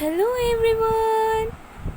Hello everyone,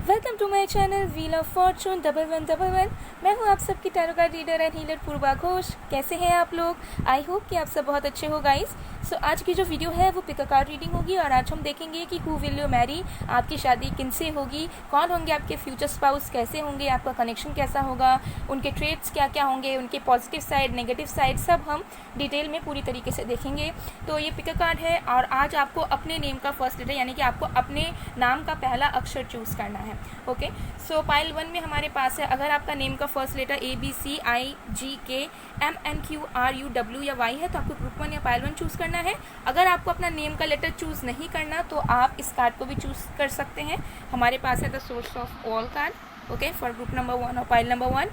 welcome to my channel wheel of fortune 1111। मैं हूं आप सबकी tarot card reader and healer Purva Ghosh. कैसे हैं आप लोग? आई होप कि आप सब बहुत अच्छे हो गाइस। सो आज की जो वीडियो है वो पिक अ कार्ड रीडिंग होगी और आज हम देखेंगे कि हु विल यू मैरी, आपकी शादी किनसे होगी, कौन होंगे आपके फ्यूचर स्पाउस, कैसे होंगे, आपका कनेक्शन कैसा होगा, उनके ट्रेट्स क्या क्या होंगे, उनके पॉजिटिव साइड, नेगेटिव साइड, सब हम डिटेल में पूरी तरीके से देखेंगे। तो ये पिक अ कार्ड है और आज आपको अपने नेम का फर्स्ट लेटर यानी कि आपको अपने नाम का पहला अक्षर चूज़ करना है। ओके, सो पाइल 1 में हमारे पास है, अगर आपका नेम का फर्स्ट लेटर ABCIGKMNQRUW या Y है तो आपको ग्रुप 1 या पाइल 1 चूज़ करना है। अगर आपको अपना नेम का लेटर चूज़ नहीं करना तो आप इस कार्ड को भी चूज़ कर सकते हैं। हमारे पास है the source of all card, okay, for group number 1 और पाइल नंबर 1।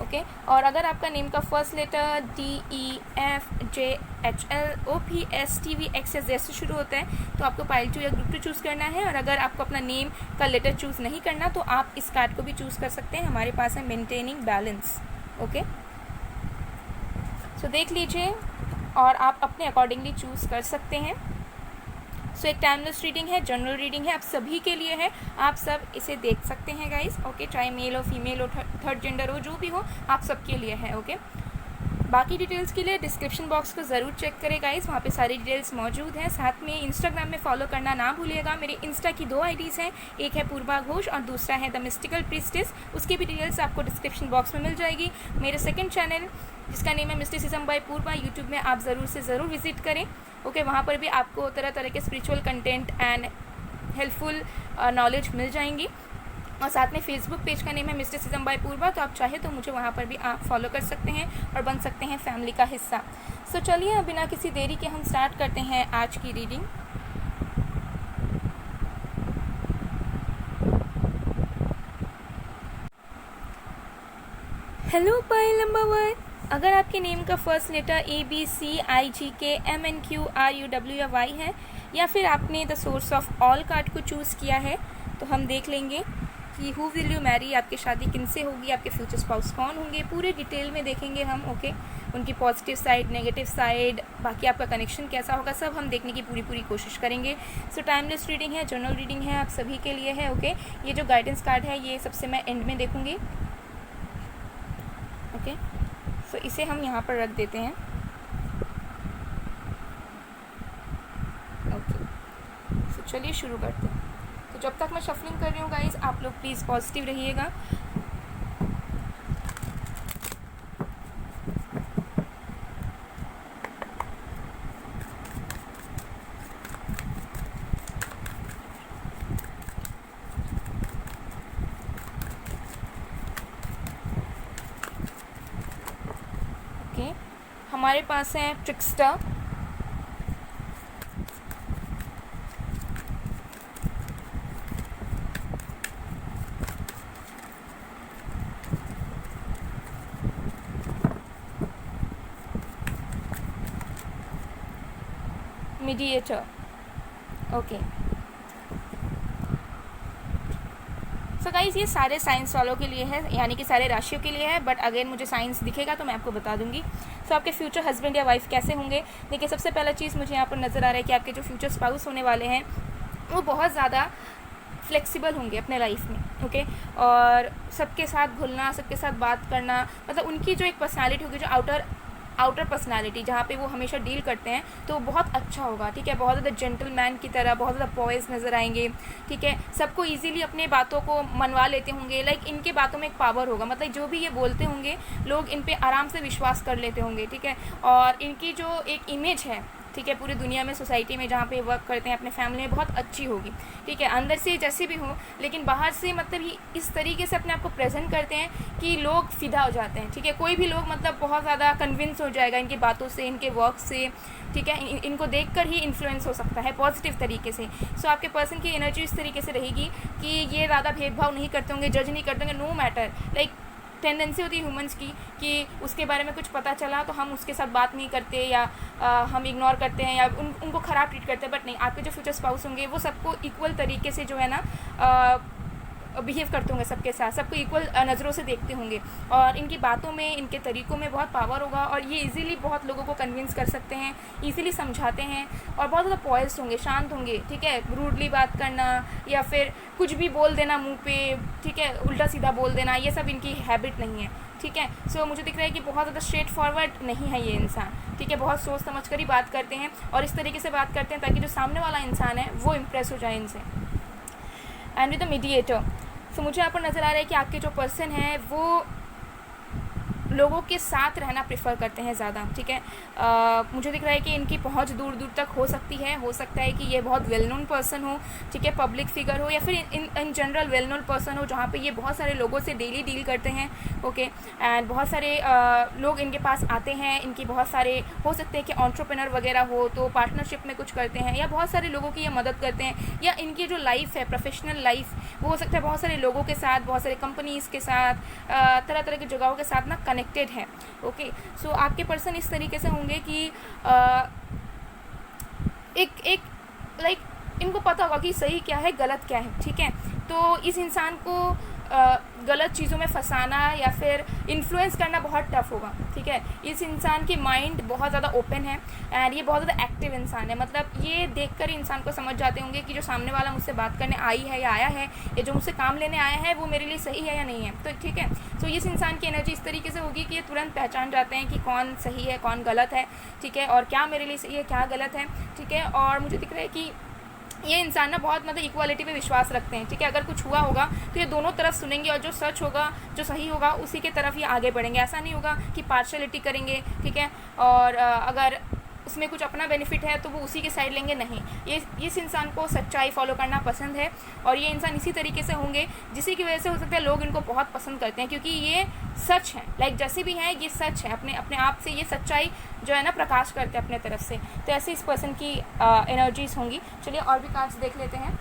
ओके, और अगर आपका नेम का फर्स्ट लेटर DEFJHLOPSTVX जैसे शुरू होता है तो आपको पाइल 2 या ग्रुप 2 चूज़ करना है। और अगर आपको अपना नेम का लेटर चूज़ नहीं करना तो आप इस कार्ड को भी चूज़ कर सकते हैं। हमारे पास है मेंटेनिंग बैलेंस। ओके, सो देख लीजिए और आप अपने अकॉर्डिंगली चूज़ कर सकते हैं। सो एक टाइमलेस रीडिंग है, जनरल रीडिंग है, आप सभी के लिए है, आप सब इसे देख सकते हैं गाइस। ओके, चाहे मेल हो, फीमेल हो, थर्ड जेंडर हो, जो भी हो, आप सबके लिए है। ओके, बाकी डिटेल्स के लिए डिस्क्रिप्शन बॉक्स को ज़रूर चेक करें गाइस, वहाँ पे सारी डिटेल्स मौजूद हैं। साथ में इंस्टाग्राम में फॉलो करना ना भूलिएगा। मेरे इंस्टा की 2 आईडीज़ हैं, एक है पूर्वा घोष और दूसरा है द मिस्टिकल प्रीस्टेस। उसकी भी डिटेल्स आपको डिस्क्रिप्शन बॉक्स में मिल जाएगी। मेरे सेकंड चैनल जिसका नेम है मिस्टिसिज्म बाय पूर्वा, यूट्यूब में आप ज़रूर से ज़रूर विजिट करें। ओके, वहाँ पर भी आपको तरह तरह के spiritual content and helpful knowledge मिल जाएंगी। और साथ में फेसबुक पेज का नेम है मिस्टिसिज्म बाय पूर्वा, तो आप चाहे तो मुझे वहाँ पर भी आप फॉलो कर सकते हैं और बन सकते हैं फैमिली का हिस्सा। सो चलिए अब बिना किसी देरी के हम स्टार्ट करते हैं आज की रीडिंग। हेलो पाइल नंबर 1, अगर आपके नेम का फर्स्ट लेटर ABCIGKMNQRUW या Y है या फिर आपने the source of all card को चूज़ किया है तो हम देख लेंगे कि हु विल यू मैरी, आपकी शादी किनसे होगी, आपके फ्यूचर स्पाउस कौन होंगे, पूरे डिटेल में देखेंगे हम। ओके, उनकी पॉजिटिव साइड, नेगेटिव साइड, बाकी आपका कनेक्शन कैसा होगा, सब हम देखने की पूरी कोशिश करेंगे। सो टाइमलेस रीडिंग है, जनरल रीडिंग है, आप सभी के लिए है। ओके, ये जो गाइडेंस कार्ड है ये सबसे मैं एंड में देखूँगी। ओके, सो इसे हम यहाँ पर रख देते हैं। ओके, सो चलिए शुरू करते हैं। तो जब तक मैं शफलिंग कर रही हूँ गाइस, आप लोग प्लीज़ पॉजिटिव रहिएगा। ओके, हमारे पास है trickster, mediator. Okay, so guys ये सारे साइंस वालों के लिए है, यानी कि सारे राशियों के लिए है, बट अगेन मुझे साइंस दिखेगा तो मैं आपको बता दूंगी। सो आपके फ्यूचर हस्बैंड या वाइफ कैसे होंगे। देखिए, सबसे पहला चीज़ मुझे यहाँ पर नज़र आ रहा है कि आपके जो फ्यूचर स्पाउस होने वाले हैं वो बहुत ज़्यादा फ्लेक्सिबल होंगे अपने लाइफ में। ओके, और सबके साथ घुलना, सबके साथ बात करना, मतलब उनकी जो एक पर्सनालिटी होगी, जो आउटर पर्सनालिटी जहाँ पे वो हमेशा डील करते हैं, तो बहुत अच्छा होगा। ठीक है, बहुत ज़्यादा जेंटलमैन की तरह, बहुत ज़्यादा पॉइज नज़र आएंगे। ठीक है, सबको इजीली अपने बातों को मनवा लेते होंगे। लाइक इनके बातों में एक पावर होगा, मतलब जो भी ये बोलते होंगे लोग इन पे आराम से विश्वास कर लेते होंगे। ठीक है, और इनकी जो एक इमेज है, ठीक है, पूरी दुनिया में, सोसाइटी में जहाँ पे वर्क करते हैं, अपने फैमिली में, बहुत अच्छी होगी। ठीक है, अंदर से जैसे भी हो, लेकिन बाहर से मतलब ये इस तरीके से अपने आप को प्रेजेंट करते हैं कि लोग फिदा हो जाते हैं। ठीक है, कोई भी लोग मतलब बहुत ज़्यादा कन्विंस हो जाएगा इनकी बातों से, इनके वर्क से। ठीक है, इनको देखकर ही इन्फ्लुएंस हो सकता है पॉजिटिव तरीके से। सो आपके पर्सन की एनर्जी इस तरीके से रहेगी कि ये ज़्यादा भेदभाव नहीं करते होंगे, जज नहीं करते होंगे, नो मैटर। लाइक टेंडेंसी होती है ह्यूमंस की कि उसके बारे में कुछ पता चला तो हम उसके साथ बात नहीं करते या हम इग्नोर करते हैं या उनको ख़राब ट्रीट करते हैं। बट नहीं, आपके जो फ्यूचर स्पाउस होंगे वो सबको इक्वल तरीके से जो है ना बिहेव करते होंगे सबके साथ, सबको इक्वल नज़रों से देखते होंगे, और इनकी बातों में, इनके तरीक़ों में बहुत पावर होगा, और ये इजीली बहुत लोगों को कन्विंस कर सकते हैं, इजीली समझाते हैं, और बहुत ज़्यादा पॉइज्ड होंगे, शांत होंगे, ठीक है। रूडली बात करना या फिर कुछ भी बोल देना मुंह पे, ठीक है, उल्टा सीधा बोल देना, ये सब इनकी हैबिट नहीं है, ठीक है। सो मुझे दिख रहा है कि बहुत ज़्यादा स्ट्रेट फॉरवर्ड नहीं है ये इंसान, ठीक है। बहुत सोच समझ कर ही बात करते हैं, और इस तरीके से बात करते हैं ताकि जो सामने वाला इंसान है वो इम्प्रेस हो जाए इनसे। एंड विद द मीडिएटर, सो मुझे यहाँ पर नज़र आ रहा है कि आपके जो पर्सन है वो लोगों के साथ रहना प्रेफर करते हैं ज़्यादा, ठीक है। मुझे दिख रहा है कि इनकी पहुंच दूर दूर तक हो सकती है, हो सकता है कि ये बहुत वेल नोन पर्सन हो, ठीक है, पब्लिक फिगर हो, या फिर in general well known person हो जहाँ पे ये बहुत सारे लोगों से डेली डील करते हैं, ओके। एंड बहुत सारे लोग इनके पास आते हैं, इनकी बहुत सारे हो सकते हैं कि एंटरप्रेन्योर वगैरह हो तो पार्टनरशिप में कुछ करते हैं, या बहुत सारे लोगों की ये मदद करते हैं, या इनकी जो लाइफ है प्रोफेशनल लाइफ वो हो सकता है बहुत सारे लोगों के साथ, बहुत सारे कंपनीज़ के साथ, तरह तरह की जगहों के साथ ना कनेक्टेड है, ओके। सो आपके पर्सन इस तरीके से होंगे कि एक लाइक इनको पता होगा कि सही क्या है गलत क्या है, ठीक है। तो इस इंसान को गलत चीज़ों में फंसाना या फिर इन्फ्लुएंस करना बहुत टफ होगा, ठीक है। इस इंसान की माइंड बहुत ज़्यादा ओपन है, एंड ये बहुत ज़्यादा एक्टिव इंसान है, मतलब ये देखकर ही इंसान को समझ जाते होंगे कि जो सामने वाला मुझसे बात करने आई है या आया है, या जो मुझसे काम लेने आया है वो मेरे लिए सही है या नहीं है, तो ठीक है। सो इस इंसान की एनर्जी इस तरीके से होगी कि ये तुरंत पहचान जाते हैं कि कौन सही है कौन गलत है, ठीक है, और क्या मेरे लिए सही है क्या गलत है, ठीक है। और मुझे दिख रहा है कि ये इंसान ना बहुत मतलब इक्वालिटी पे विश्वास रखते हैं, ठीक है। अगर कुछ हुआ होगा तो ये दोनों तरफ सुनेंगे, और जो सच होगा जो सही होगा उसी के तरफ ये आगे बढ़ेंगे। ऐसा नहीं होगा कि पार्शलिटी करेंगे, ठीक है, और अगर उसमें कुछ अपना बेनिफिट है तो वो उसी के साइड लेंगे, नहीं। ये इस इंसान को सच्चाई फॉलो करना पसंद है, और ये इंसान इसी तरीके से होंगे जिसी की वजह से हो सकता है लोग इनको बहुत पसंद करते हैं, क्योंकि ये सच है, लाइक जैसे भी है ये सच है, अपने अपने आप से ये सच्चाई जो है ना प्रकाश करते हैं अपने तरफ से। तो ऐसे इस पर्सन की एनर्जीज होंगी। चलिए और भी कार्ड्स देख लेते हैं।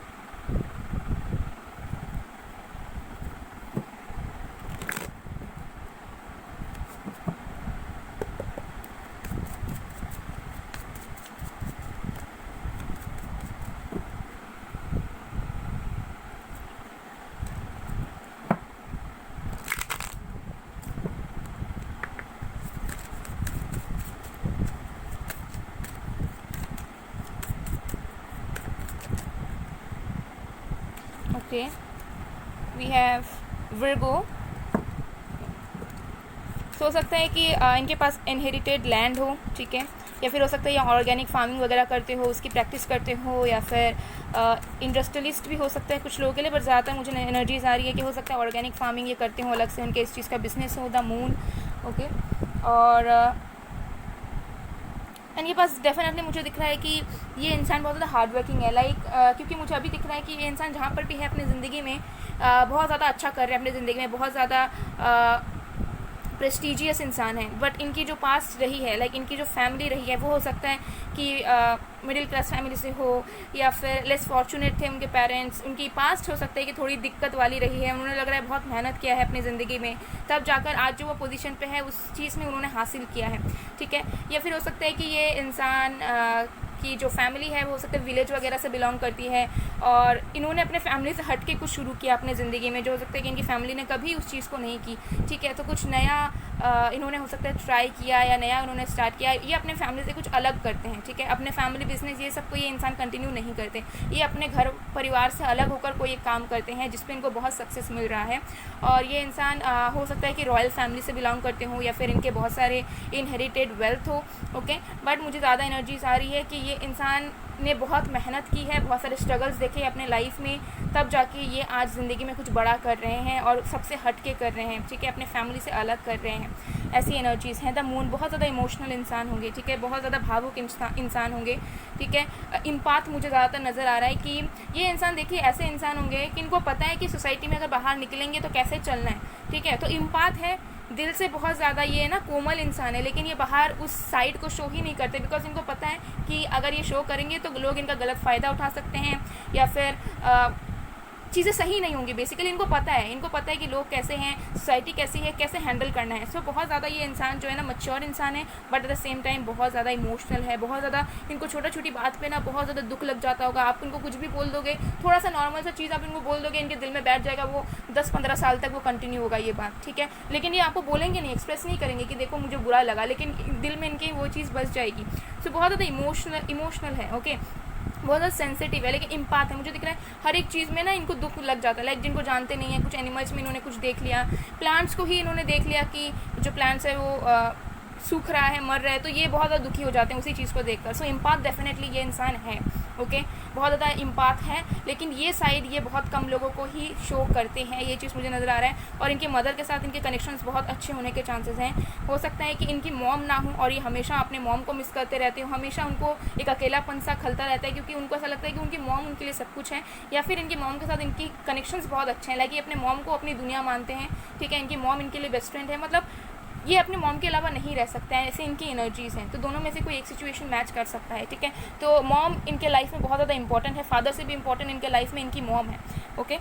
Okay, we have Virgo. हो सकता है कि इनके पास इनहेरिटेड लैंड हो, ठीक है, या फिर हो सकता है ये ऑर्गेनिक फार्मिंग वगैरह करते हो, उसकी प्रैक्टिस करते हो, या फिर इंडस्ट्रियलिस्ट भी हो सकता है कुछ लोगों के लिए, पर ज़्यादातर मुझे एनर्जीज आ रही है कि हो सकता है ऑर्गेनिक फार्मिंग ये करते हो, अलग से उनके इस चीज़ का बिजनेस हो, द मून, ओके। और एंड ये पास डेफिनेटली मुझे दिख रहा है कि ये इंसान बहुत ज़्यादा हार्ड वर्किंग है, लाइक क्योंकि मुझे अभी दिख रहा है कि ये इंसान जहाँ पर भी है अपनी ज़िंदगी में बहुत ज़्यादा अच्छा कर रहे हैं, अपनी ज़िंदगी में बहुत ज़्यादा प्रेस्टीजियस इंसान है। बट इनकी जो पास्ट रही है, लाइक इनकी जो फैमिली रही है वो हो सकता है कि मिडिल क्लास फैमिली से हो, या फिर लेस फॉर्चुनेट थे उनके पेरेंट्स, उनकी पास्ट हो सकता है कि थोड़ी दिक्कत वाली रही है, उन्होंने लग रहा है बहुत मेहनत किया है अपनी ज़िंदगी में, तब जाकर आज जो वो पोजीशन पे है उस चीज़ में उन्होंने हासिल किया है, ठीक है। या फिर हो सकता है कि ये इंसान की जो फैमिली है वो हो सकता है विलेज वगैरह से बिलोंग करती है, और इन्होंने अपने फैमिली से हट के कुछ शुरू किया अपने ज़िंदगी में, जो हो सकता है कि इनकी फैमिली ने कभी उस चीज़ को नहीं की, ठीक है। तो कुछ नया इन्होंने हो सकता है ट्राई किया, या नया उन्होंने स्टार्ट किया, ये अपने फैमिली से कुछ अलग करते हैं, ठीक है। अपने फैमिली बिजनेस ये सब को ये इंसान कंटिन्यू नहीं करते, ये अपने घर परिवार से अलग होकर कोई एक काम करते हैं जिस पे इनको बहुत सक्सेस मिल रहा है। और ये इंसान हो सकता है कि रॉयल फैमिली से बिलोंग करते हो, या फिर इनके बहुत सारे इनहेरिटेड वेल्थ हो, ओके। बट मुझे ज़्यादा एनर्जीज आ रही है कि ये इंसान ने बहुत मेहनत की है, बहुत सारे स्ट्रगल्स देखे अपने लाइफ में, तब जाके ये आज ज़िंदगी में कुछ बड़ा कर रहे हैं और सबसे हट के कर रहे हैं, ठीक है, अपने फैमिली से अलग कर रहे हैं। ऐसी एनर्जीज़ हैं। द मून बहुत ज़्यादा इमोशनल इंसान होंगे, ठीक है, बहुत ज़्यादा भावुक इंसान होंगे, ठीक है। इम्पात मुझे ज़्यादातर नज़र आ रहा है कि ये इंसान देखिए ऐसे इंसान होंगे कि इनको पता है कि सोसाइटी में अगर बाहर निकलेंगे तो कैसे चलना है, ठीक है। तो इम्पात है, दिल से बहुत ज़्यादा ये ना कोमल इंसान है, लेकिन ये बाहर उस साइड को शो ही नहीं करते, बिकॉज इनको पता है कि अगर ये शो करेंगे तो लोग इनका गलत फ़ायदा उठा सकते हैं, या फिर चीज़ें सही नहीं होंगी। बेसिकली इनको पता है कि लोग कैसे हैं, सोसाइटी कैसी है, कैसे हैंडल करना है। सो बहुत ज़्यादा ये इंसान जो है ना मैच्योर इंसान है, but at the same time बहुत ज़्यादा इमोशनल है। बहुत ज़्यादा इनको छोटा छोटी बात पे ना बहुत ज़्यादा दुख लग जाता होगा। आप इनको कुछ भी बोल दोगे, थोड़ा सा नॉर्मल सा चीज़ आप इनको बोल दोगे, इनके दिल में बैठ जाएगा, वो 10-15 साल तक वो कंटिन्यू होगा ये बात, ठीक है। लेकिन ये आपको बोलेंगे नहीं, एक्सप्रेस नहीं करेंगे कि देखो मुझे बुरा लगा, लेकिन दिल में इनकी वो चीज़ बस जाएगी। सो बहुत ज़्यादा इमोशनल है, ओके, बहुत ज़्यादा सेंसिटिव है, लेकिन इम्पाथ है। मुझे दिख रहा है हर एक चीज़ में ना इनको दुख लग जाता है। लाइक जिनको जानते नहीं है, कुछ एनिमल्स में इन्होंने कुछ देख लिया, प्लांट्स को ही इन्होंने देख लिया कि जो प्लांट्स है वो सूख रहा है, मर रहा है, तो ये बहुत ज़्यादा दुखी हो जाते हैं उसी चीज़ को देखकर। सो इम्पाथ डेफिनेटली ये इंसान है, ओके, बहुत ज़्यादा इम्पाथ है। लेकिन ये साइड ये बहुत कम लोगों को ही शो करते हैं, ये चीज़ मुझे नज़र आ रहा है। और इनके मदर के साथ इनके कनेक्शंस बहुत अच्छे होने के चांसेस हैं। हो सकता है कि इनकी मॉम ना हो और ये हमेशा अपने मॉम को मिस करते रहते हो, हमेशा उनको एक अकेलापन सा खलता रहता है, क्योंकि उनको ऐसा लगता है कि उनकी मॉम उनके लिए सब कुछ है। या फिर इनकी मॉम के साथ इनकी कनेक्शंस बहुत अच्छे हैं, लाइक ये अपने मॉम को अपनी दुनिया मानते हैं, ठीक है। इनकी मॉम इनके लिए बेस्ट फ्रेंड है, मतलब ये अपने मॉम के अलावा नहीं रह सकते हैं, ऐसे इनकी एनर्जीज़ हैं। तो दोनों में से कोई एक सिचुएशन मैच कर सकता है, ठीक है। तो मॉम इनके लाइफ में बहुत ज़्यादा इंपॉर्टेंट है, फादर से भी इंपॉर्टेंट इनके लाइफ में इनकी मॉम है, ओके।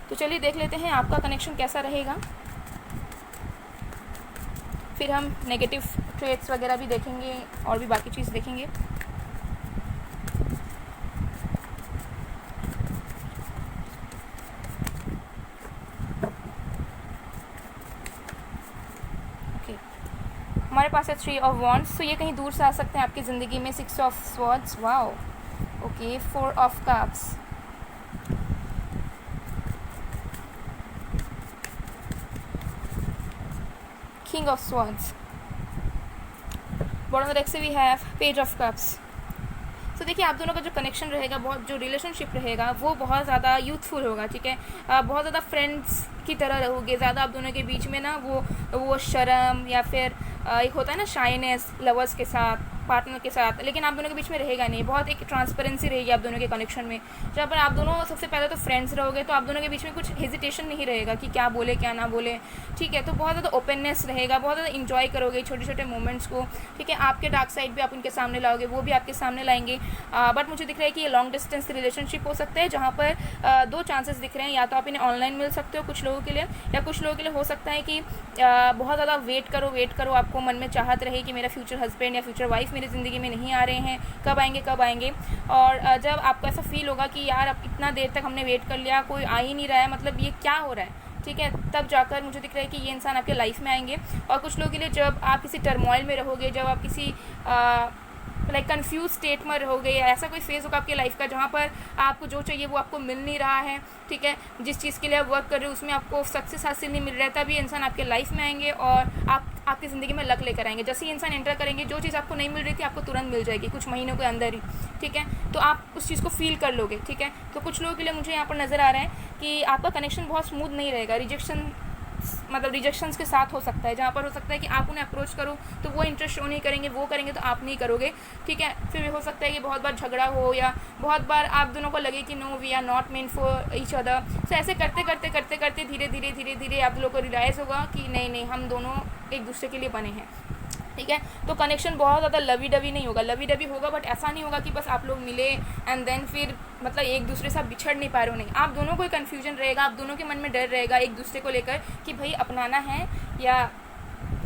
तो चलिए देख लेते हैं आपका कनेक्शन कैसा रहेगा, फिर हम नेगेटिव ट्रेट्स वगैरह भी देखेंगे और भी बाकी चीज़ देखेंगे। हमारे पास है 3 ऑफ वॉन्ड्स, तो ये कहीं दूर से आ सकते हैं आपकी ज़िंदगी में। 6 of swords, wow, okay, 4 of cups, king of swords, bottom of the deck से we have page of cups. तो देखिए आप दोनों का जो कनेक्शन रहेगा, बहुत जो रिलेशनशिप रहेगा वो बहुत ज़्यादा यूथफुल होगा, ठीक है। बहुत ज़्यादा फ्रेंड्स की तरह रहोगे, ज़्यादा आप दोनों के बीच में ना वो शर्म या फिर एक होता है ना शाइनेस लवर्स के साथ, पार्टनर के साथ, लेकिन आप दोनों के बीच में रहेगा नहीं। बहुत एक ट्रांसपेरेंसी रहेगी आप दोनों के कनेक्शन में। जब आप दोनों सबसे पहले तो फ्रेंड्स रहोगे, तो आप दोनों के बीच में कुछ हेजिटेशन नहीं रहेगा कि क्या बोले क्या ना बोले, ठीक है। तो बहुत ज़्यादा ओपननेस रहेगा, बहुत ज़्यादा इंजॉय करोगे छोटे छोटे मोमेंट्स को, ठीक है। आपके डार्क साइड भी आप उनके सामने लाओगे, वो भी आपके सामने लाएंगे। बट मुझे दिख रहा है कि ये लॉन्ग डिस्टेंस रिलेशनशिप हो सकता है, जहाँ पर 2 चांसेस दिख रहे हैं। या तो आप इन्हें ऑनलाइन मिल सकते हो कुछ लोगों के लिए, या कुछ लोगों के लिए हो सकता है कि बहुत ज़्यादा वेट करो, आपको मन में चाहत रहे कि मेरा फ्यूचर हस्बैंड या फ्यूचर वाइफ मेरी ज़िंदगी में नहीं आ रहे हैं, कब आएंगे। और जब आपको ऐसा फील होगा कि यार अब इतना देर तक हमने वेट कर लिया, कोई आ ही नहीं रहा है, मतलब ये क्या हो रहा है, ठीक है, तब जाकर मुझे दिख रहा है कि ये इंसान आपके लाइफ में आएंगे। और कुछ लोगों के लिए जब आप किसी टर्मोइल में रहोगे, जब आप किसी लाइक कन्फ्यूज स्टेट में रहोगे, या ऐसा कोई फेज़ होगा आपकी लाइफ का जहाँ पर आपको जो चाहिए वो आपको मिल नहीं रहा है, ठीक है। जिस चीज़ के लिए आप वर्क कर रहे हो उसमें आपको सक्सेस हासिल नहीं मिल रहा है, तब ये इंसान आपके लाइफ में आएंगे और आपकी ज़िंदगी में लक लेकर आएंगे। जैसे ही इंसान एंटर करेंगे, जो चीज़ आपको नहीं मिल रही थी आपको तुरंत मिल जाएगी कुछ महीनों के अंदर ही, ठीक है। तो आप उस चीज़ को फील कर लोगे, ठीक है। तो कुछ लोगों के लिए मुझे यहाँ पर नज़र आ रहा है कि आपका कनेक्शन बहुत स्मूथ नहीं रहेगा, रिजेक्शंस के साथ हो सकता है, जहाँ पर हो सकता है कि आप उन्हें अप्रोच करो तो वो इंटरेस्ट शो नहीं करेंगे, वो करेंगे तो आप नहीं करोगे, ठीक है। फिर भी हो सकता है कि बहुत बार झगड़ा हो, या बहुत बार आप दोनों को लगे कि no we are not meant for each other. So ऐसे करते धीरे धीरे आप लोगों को रियलाइज़ होगा कि नहीं हम दोनों एक दूसरे के लिए बने हैं, ठीक है। तो कनेक्शन बहुत ज़्यादा लवी डवी नहीं होगा, लवी डवी होगा बट ऐसा नहीं होगा कि बस आप लोग मिले एंड देन फिर मतलब एक दूसरे से बिछड़ नहीं पा रहे हो, नहीं। आप दोनों को कन्फ्यूजन रहेगा, आप दोनों के मन में डर रहेगा एक दूसरे को लेकर कि भाई अपनाना है या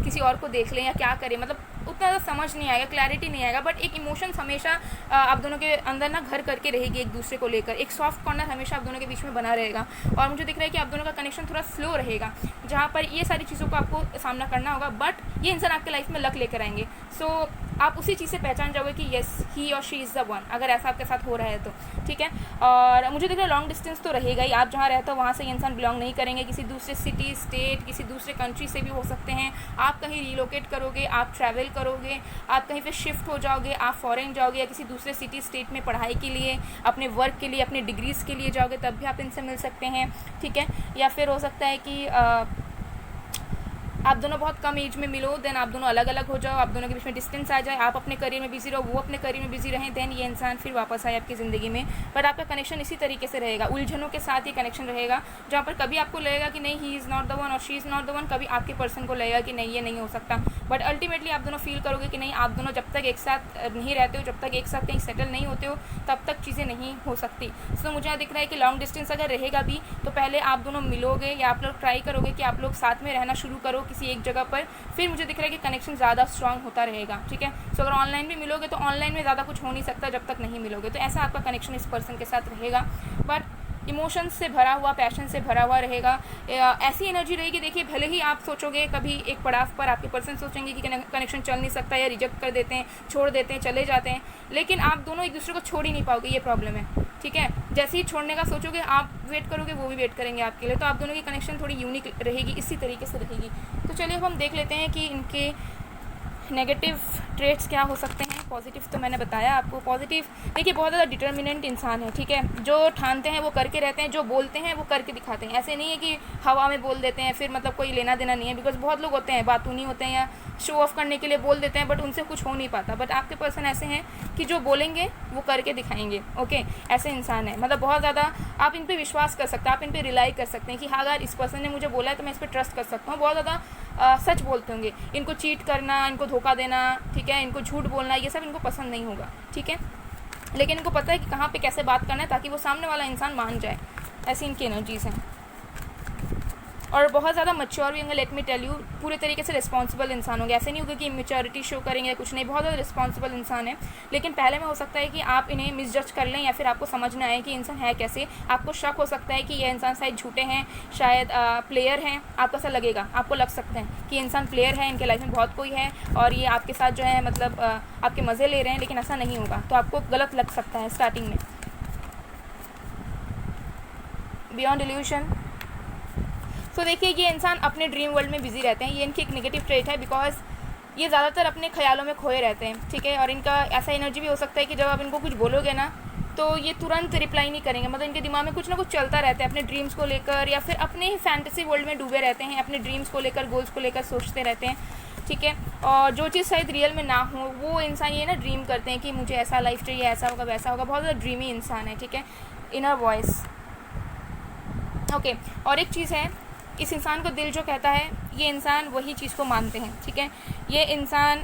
किसी और को देख लें या क्या करें, मतलब उतना ज़्यादा समझ नहीं आएगा, क्लैरिटी नहीं आएगा। बट एक इमोशंस हमेशा आप दोनों के अंदर ना घर करके रहेगी एक दूसरे को लेकर, एक सॉफ्ट कॉर्नर हमेशा आप दोनों के बीच में बना रहेगा। और मुझे दिख रहा है कि आप दोनों का कनेक्शन थोड़ा स्लो रहेगा, जहाँ पर ये सारी चीज़ों को आपको सामना करना होगा, बट ये इंसान आपके लाइफ में लक लेकर आएंगे। सो आप उसी चीज़ से पहचान जाओगे कि येस ही और शी इज़ द वन, अगर ऐसा आपके साथ हो रहा है तो, ठीक है। और मुझे दिख रहा है लॉन्ग डिस्टेंस तो रहेगा ही, आप जहाँ रहते हो वहाँ से ये इंसान बिलोंग नहीं करेंगे, किसी दूसरे सिटी स्टेट किसी दूसरे कंट्री से भी हो सकते हैं। आप कहीं रिलोकेट करोगे, आप ट्रैवल करोगे, आप कहीं पे शिफ्ट हो जाओगे, आप फॉरेन जाओगे या किसी दूसरे सिटी स्टेट में पढ़ाई के लिए, अपने वर्क के लिए, अपने डिग्रीज़ के लिए जाओगे, तब भी आप इनसे मिल सकते हैं, ठीक है। या फिर हो सकता है कि आप दोनों बहुत कम एज में मिलो, देन आप दोनों अलग अलग हो जाओ, आप दोनों के बीच में डिस्टेंस आ जाए, आप अपने करियर में बिजी रहो, वो अपने करियर में बिजी रहें, देन ये इंसान फिर वापस आए आपकी ज़िंदगी में। बट आपका कनेक्शन इसी तरीके से रहेगा, उलझनों के साथ ये कनेक्शन रहेगा, जहाँ पर कभी आपको लगेगा कि नहीं he is not the one और she is not the one, कभी आपके पर्सन को लगेगा कि नहीं ये नहीं हो सकता। बट अल्टीमेटली आप दोनों फील करोगे कि नहीं, आप दोनों जब तक एक साथ नहीं रहते हो, जब तक एक साथ कहीं सेटल नहीं होते हो, तब तक चीज़ें नहीं हो सकती। तो मुझे यहाँ दिख रहा है कि लॉन्ग डिस्टेंस अगर रहेगा भी तो पहले आप दोनों मिलोगे या आप लोग ट्राई करोगे कि आप लोग साथ में रहना शुरू करो किसी एक जगह पर, फिर मुझे दिख रहा है कि कनेक्शन ज़्यादा स्ट्रांग होता रहेगा। ठीक है, सो अगर ऑनलाइन भी मिलोगे तो ऑनलाइन में ज़्यादा कुछ हो नहीं सकता जब तक नहीं मिलोगे, तो ऐसा आपका कनेक्शन इस पर्सन के साथ रहेगा, बट इमोशंस से भरा हुआ, पैशन से भरा हुआ रहेगा। ऐसी एनर्जी रहेगी, देखिए भले ही आप सोचोगे कभी एक पड़ाव पर आपके पर्सन सोचेंगे कि कनेक्शन चल नहीं सकता या रिजेक्ट कर देते हैं, छोड़ देते हैं, चले जाते हैं, लेकिन आप दोनों एक दूसरे को छोड़ ही नहीं पाओगे, ये प्रॉब्लम है। ठीक है, जैसे ही छोड़ने का सोचोगे आप वेट करोगे, वो भी वेट करेंगे आपके लिए, तो आप दोनों की कनेक्शन थोड़ी यूनिक रहेगी, इसी तरीके से रहेगी। तो चलिए अब हम देख लेते हैं कि इनके नेगेटिव ट्रेट्स क्या हो सकते हैं। पॉजिटिव तो मैंने बताया आपको। पॉजिटिव देखिए बहुत ज़्यादा डिटर्मिनेंट इंसान है। ठीक है, जो ठानते हैं वो करके रहते हैं, जो बोलते हैं वो करके दिखाते हैं। ऐसे नहीं है कि हवा में बोल देते हैं फिर मतलब कोई लेना देना नहीं है, बिकॉज बहुत लोग होते हैं बातूनी होते हैं या शो ऑफ करने के लिए बोल देते हैं, बट उनसे कुछ हो नहीं पाता। बट आपके पर्सन ऐसे हैं कि जो बोलेंगे वो करके दिखाएंगे। ओके, ऐसे इंसान है, मतलब बहुत ज़्यादा आप इन पर विश्वास कर सकते हैं, आप इन पर रिलाई कर सकते हैं कि हाँ अगर इस पर्सन ने मुझे बोला है तो मैं इस पर ट्रस्ट कर सकता हूँ। बहुत ज़्यादा सच बोलते होंगे, इनको चीट करना, इनको धोखा देना, ठीक है, इनको झूठ बोलना, ये सब इनको पसंद नहीं होगा। ठीक है, लेकिन इनको पता है कि कहाँ पे कैसे बात करना है ताकि वो सामने वाला इंसान मान जाए। ऐसी इनकी एनर्जीज़ हैं, और बहुत ज़्यादा मैच्योर भी होंगे। लेट मी टेल यू, पूरे तरीके से रिस्पॉन्सिबल इंसान होंगे। ऐसे नहीं होगा कि मैच्योरिटी शो करेंगे या कुछ नहीं, बहुत ज़्यादा रिस्पॉन्सिबल इंसान है। लेकिन पहले में हो सकता है कि आप इन्हें मिसजज कर लें या फिर आपको समझ ना आए कि इंसान है कैसे। आपको शक हो सकता है कि यह इंसान शायद झूठे हैं, शायद प्लेयर हैं। आपको ऐसा लगेगा, आपको लग सकता है कि इंसान प्लेयर है, इनके लाइफ में बहुत कोई है और ये आपके साथ जो है मतलब आपके मज़े ले रहे हैं, लेकिन ऐसा नहीं होगा। तो आपको गलत लग सकता है स्टार्टिंग में। बियॉन्ड डिल्यूशन, तो देखिए ये इंसान अपने ड्रीम वर्ल्ड में बिजी रहते हैं। ये इनकी एक नेगेटिव ट्रेट है, बिकॉज ये ज़्यादातर अपने ख्यालों में खोए रहते हैं। ठीक है, और इनका ऐसा एनर्जी भी हो सकता है कि जब आप इनको कुछ बोलोगे ना तो ये तुरंत रिप्लाई नहीं करेंगे, मतलब इनके दिमाग में कुछ ना कुछ चलता रहता है अपने ड्रीम्स को लेकर, या फिर अपने ही फैंटेसी वर्ल्ड में डूबे रहते हैं, अपने ड्रीम्स को लेकर, गोल्स को लेकर सोचते रहते हैं। ठीक है, और जो चीज़ शायद रियल में ना हो वो इंसान ये ना ड्रीम करते हैं कि मुझे ऐसा लाइफ चाहिए, ऐसा होगा वैसा होगा। बहुत ज़्यादा ड्रीमी इंसान है। ठीक है, इनर वॉइस। ओके, और एक चीज़ है, इस इंसान को दिल जो कहता है ये इंसान वही चीज़ को मानते हैं। ठीक है, ये इंसान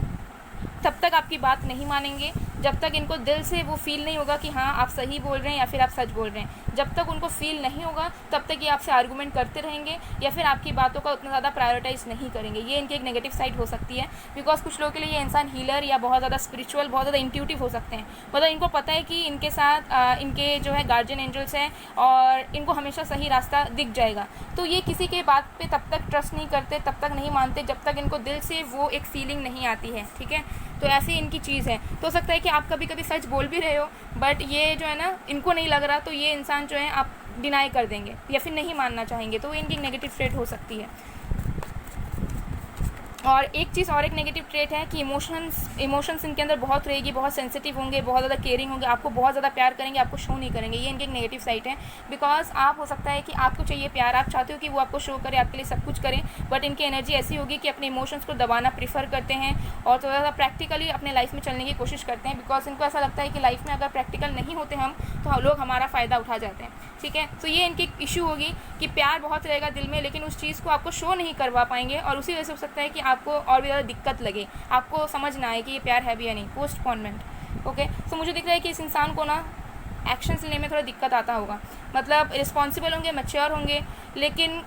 तब तक आपकी बात नहीं मानेंगे जब तक इनको दिल से वो फील नहीं होगा कि हाँ आप सही बोल रहे हैं या फिर आप सच बोल रहे हैं। जब तक उनको फील नहीं होगा तब तक ये आपसे आर्गूमेंट करते रहेंगे या फिर आपकी बातों का उतना ज़्यादा प्रायोरिटाइज नहीं करेंगे। ये इनकी एक नेगेटिव साइड हो सकती है, बिकॉज कुछ लोगों के लिए ये इंसान हीलर या बहुत ज़्यादा स्पिरिचुअल, बहुत ज़्यादा इंट्यूटिव हो सकते हैं। मतलब इनको पता है कि इनके साथ इनके जो है गार्जियन एंजल्स हैं और इनको हमेशा सही रास्ता दिख जाएगा। तो ये किसी के बात पे तब तक ट्रस्ट नहीं करते, तब तक नहीं मानते जब तक इनको दिल से वो एक फीलिंग नहीं आती है। ठीक है, तो ऐसी इनकी चीज़ है। तो हो सकता है कि आप कभी कभी सच बोल भी रहे हो, बट ये जो है ना इनको नहीं लग रहा, तो ये इंसान जो है आप डिनाई कर देंगे या फिर नहीं मानना चाहेंगे, तो इनकी नेगेटिव ट्रेट हो सकती है। और एक चीज़ और एक नेगेटिव ट्रेट है कि इमोशंस इनके अंदर बहुत रहेगी, बहुत सेंसिटिव होंगे, बहुत ज़्यादा केयरिंग होंगे, आपको बहुत ज़्यादा प्यार करेंगे, आपको शो नहीं करेंगे। ये इनकी एक नेगेटिव साइड है, बिकॉज आप हो सकता है कि आपको चाहिए प्यार, आप चाहते हो कि वो आपको शो करे, आपके लिए सब कुछ करें, बट इनकी एनर्जी ऐसी होगी कि अपने इमोशंस को दबाना प्रीफर करते हैं और थोड़ा सा प्रैक्टिकली अपने लाइफ में चलने की कोशिश करते हैं, बिकॉज इनको ऐसा लगता है कि लाइफ में अगर प्रैक्टिकल नहीं होते हम तो लोग हमारा फ़ायदा उठा जाते हैं। ठीक है, तो ये इनकी इशू होगी कि प्यार बहुत रहेगा दिल में, लेकिन उस चीज़ को आपको शो नहीं करवा पाएंगे और उसी वजह से हो सकता है कि आपको और भी ज़्यादा दिक्कत लगे, आपको समझ ना आए कि ये प्यार है भी या नहीं। पोस्टपोनमेंट। ओके, तो मुझे दिख रहा है कि इस इंसान को ना एक्शंस लेने में थोड़ा दिक्कत आता होगा, मतलब रिस्पॉन्सिबल होंगे, मैच्योर होंगे, लेकिन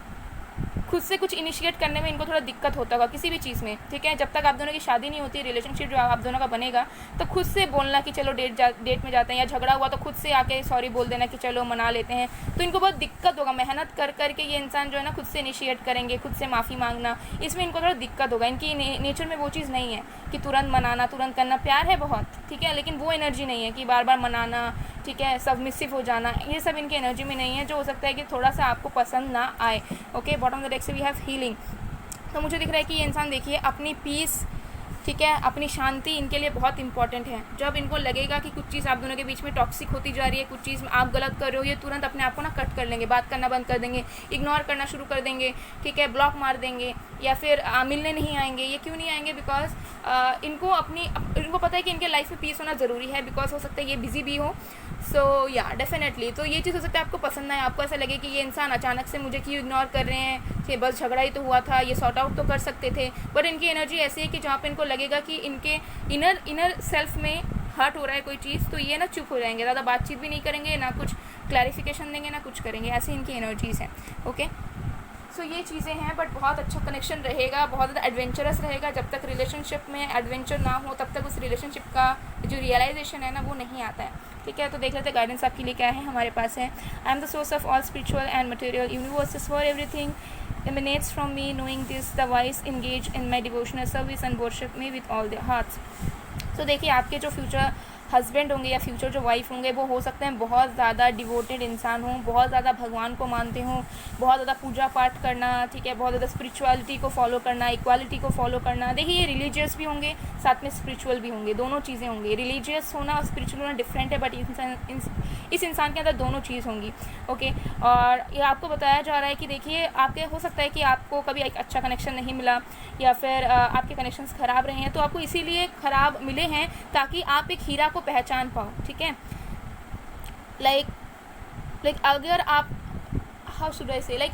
खुद से कुछ इनिशिएट करने में इनको थोड़ा दिक्कत होता होगा किसी भी चीज़ में। ठीक है, जब तक आप दोनों की शादी नहीं होती, रिलेशनशिप जो आप दोनों का बनेगा, तो खुद से बोलना कि चलो डेट में जाते हैं, या झगड़ा हुआ तो खुद से आके सॉरी बोल देना कि चलो मना लेते हैं, तो इनको बहुत दिक्कत होगा। मेहनत कर करके ये इंसान जो है ना खुद से इनिशिएट करेंगे, खुद से माफ़ी मांगना, इसमें इनको थोड़ा दिक्कत होगा। इनकी नेचर में वो चीज़ नहीं है कि तुरंत मनाना, तुरंत करना। प्यार है बहुत, ठीक है, लेकिन वो एनर्जी नहीं है कि बार बार मनाना, ठीक है, सबमिसिव हो जाना, ये सब इनकी एनर्जी में नहीं है, जो हो सकता है कि थोड़ा सा आपको पसंद ना आए। Okay, bottom of the deck से वी हैव हीलिंग। तो मुझे दिख रहा है कि ये इंसान देखिए अपनी पीस, ठीक है, अपनी शांति इनके लिए बहुत इंपॉर्टेंट है। जब इनको लगेगा कि कुछ चीज़ आप दोनों के बीच में टॉक्सिक होती जा रही है, कुछ चीज़ आप गलत कर रहे हो, ये तुरंत अपने आप को ना कट कर लेंगे, बात करना बंद कर देंगे, इग्नोर करना शुरू कर देंगे, ठीक है, ब्लॉक मार देंगे, या फिर मिलने नहीं आएंगे। ये क्यों नहीं आएंगे? बिकॉज इनको पता है कि इनके लाइफ में पीस होना ज़रूरी है, बिकॉज हो सकता है ये बिजी भी हो। सो या डेफिनेटली तो ये चीज़ हो सकता है आपको पसंद ना आए, आपको ऐसा लगे कि ये इंसान अचानक से मुझे क्यों इग्नोर कर रहे हैं, कि बस झगड़ा ही तो हुआ था, ये सॉर्ट आउट तो कर सकते थे। बट इनकी एनर्जी ऐसी है कि जहाँ पे इनको लगेगा कि इनके इनर सेल्फ में हर्ट हो रहा है कोई चीज़, तो ये ना चुप हो जाएंगे, ज़्यादा बातचीत भी नहीं करेंगे, ना कुछ क्लैरिफिकेशन देंगे, ना कुछ करेंगे। ऐसी इनकी एनर्जीज़ हैं। ओके, सो ये चीज़ें हैं। बट बहुत अच्छा कनेक्शन रहेगा, बहुत ज़्यादा एडवेंचरस रहेगा। जब तक रिलेशनशिप में एडवेंचर ना हो तब तक उस रिलेशनशिप का जो रियलाइजेशन है ना वो नहीं आता है। ठीक है, तो देख लेते हैं गाइडेंस आपके लिए क्या है। हमारे पास है, I am the source of all spiritual and material universes for everything emanates from me. Knowing this, the wise engage in my devotional service and worship me with all their hearts. तो देखिए, आपके जो future husband होंगे या future जो wife होंगे वो हो सकते हैं बहुत ज़्यादा डिवोटेड इंसान हों, बहुत ज़्यादा भगवान को मानते हों, बहुत ज़्यादा पूजा पाठ करना, ठीक है, बहुत ज़्यादा स्पिरिचुअलिटी को फॉलो करना, इक्वालिटी को फॉलो करना। देखिए, ये रिलीजियस भी होंगे, साथ में स्पिरिचुअल भी होंगे, दोनों चीज़ें होंगी। रिलीजियस होना और स्पिरिचुअल होना डिफरेंट है, बट इस इंसान के अंदर दोनों चीज़ होंगी। ओके, और ये आपको बताया जा रहा है कि देखिए, आपके हो सकता है कि आपको कभी एक अच्छा कनेक्शन नहीं मिला या फिर आपके कनेक्शंस ख़राब रहे हैं, तो आपको इसीलिए ख़राब मिले हैं ताकि आप एक हीरा को पहचान पाओ। ठीक है, लाइक अगर आप, हाउ शुड आई से,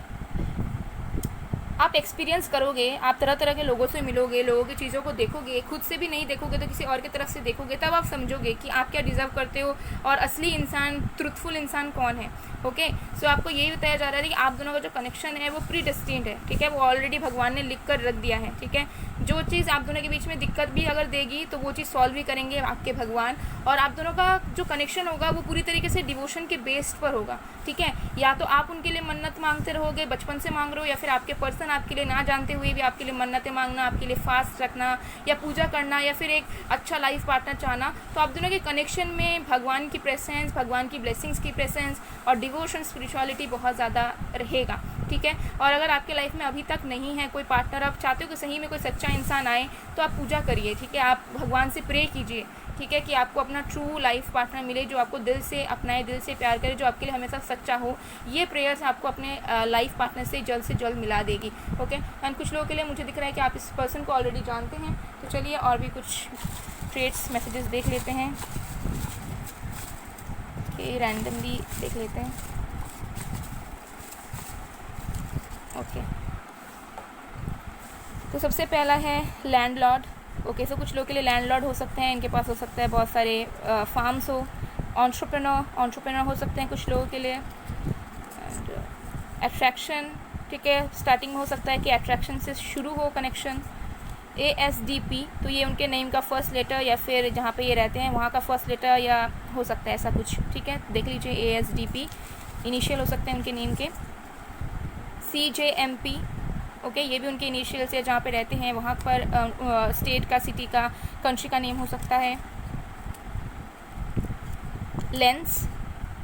आप एक्सपीरियंस करोगे, आप तरह तरह के लोगों से मिलोगे, लोगों की चीज़ों को देखोगे, खुद से भी नहीं देखोगे तो किसी और की तरफ से देखोगे, तब आप समझोगे कि आप क्या डिज़र्व करते हो और असली इंसान, ट्रुथफुल इंसान कौन है। ओके, सो आपको यही बताया जा रहा है कि आप दोनों का जो कनेक्शन है वो प्री डेस्टिन्ड है। ठीक है, वो ऑलरेडी भगवान ने लिख कर रख दिया है। ठीक है, जो चीज़ आप दोनों के बीच में दिक्कत भी अगर देगी तो वो चीज़ सॉल्व भी करेंगे आपके भगवान, और आप दोनों का जो कनेक्शन होगा वो पूरी तरीके से डिवोशन के बेस्ड पर होगा। ठीक है, या तो आप उनके लिए मन्नत मांगते रहोगे, बचपन से मांग रहे हो, या फिर आपके पर्सन आपके लिए ना जानते हुए भी आपके लिए मन्नतें मांगना, आपके लिए फास्ट रखना या पूजा करना, या फिर एक अच्छा लाइफ पार्टनर चाहना। तो आप दोनों के कनेक्शन में भगवान की प्रेजेंस, भगवान की ब्लेसिंग्स की प्रेजेंस और डिवोशन, स्पिरिचुअलिटी बहुत ज़्यादा रहेगा। ठीक है, और अगर आपके लाइफ में अभी तक नहीं है कोई पार्टनर, आप चाहते हो कि सही में कोई सच्चा इंसान आए, तो आप पूजा करिए। ठीक है, आप भगवान से प्रे कीजिए। ठीक है, कि आपको अपना ट्रू लाइफ पार्टनर मिले, जो आपको दिल से अपनाए, दिल से प्यार करे, जो आपके लिए हमेशा सच्चा हो। ये प्रेयर्स आपको अपने लाइफ पार्टनर से जल्द मिला देगी। ओके, एंड कुछ लोगों के लिए मुझे दिख रहा है कि आप इस पर्सन को ऑलरेडी जानते हैं। तो चलिए और भी कुछ ट्रेट्स मैसेजेस देख लेते हैं, कि रैंडमली देख लेते हैं। ओके, तो सबसे पहला है लैंडलॉर्ड। ओके, सो कुछ लोगों के लिए लैंडलॉर्ड हो सकते हैं, इनके पास हो सकता है बहुत सारे फार्म्स हो। एंटरप्रेन्योर हो सकते हैं कुछ लोगों के लिए। एंड अट्रैक्शन, ठीक है, स्टार्टिंग में हो सकता है कि अट्रैक्शन से शुरू हो कनेक्शन। ASDP, तो ये उनके नेम का फर्स्ट लेटर या फिर जहाँ पे ये रहते हैं वहाँ का फर्स्ट लेटर या हो सकता है ऐसा कुछ। ठीक है, देख लीजिए, ASDP इनिशियल हो सकते हैं उनके नेम के। CJMP, ओके, ये भी उनके इनिशियल्स है, जहाँ पे रहते हैं वहाँ पर स्टेट का, सिटी का, कंट्री का नेम हो सकता है। लेंस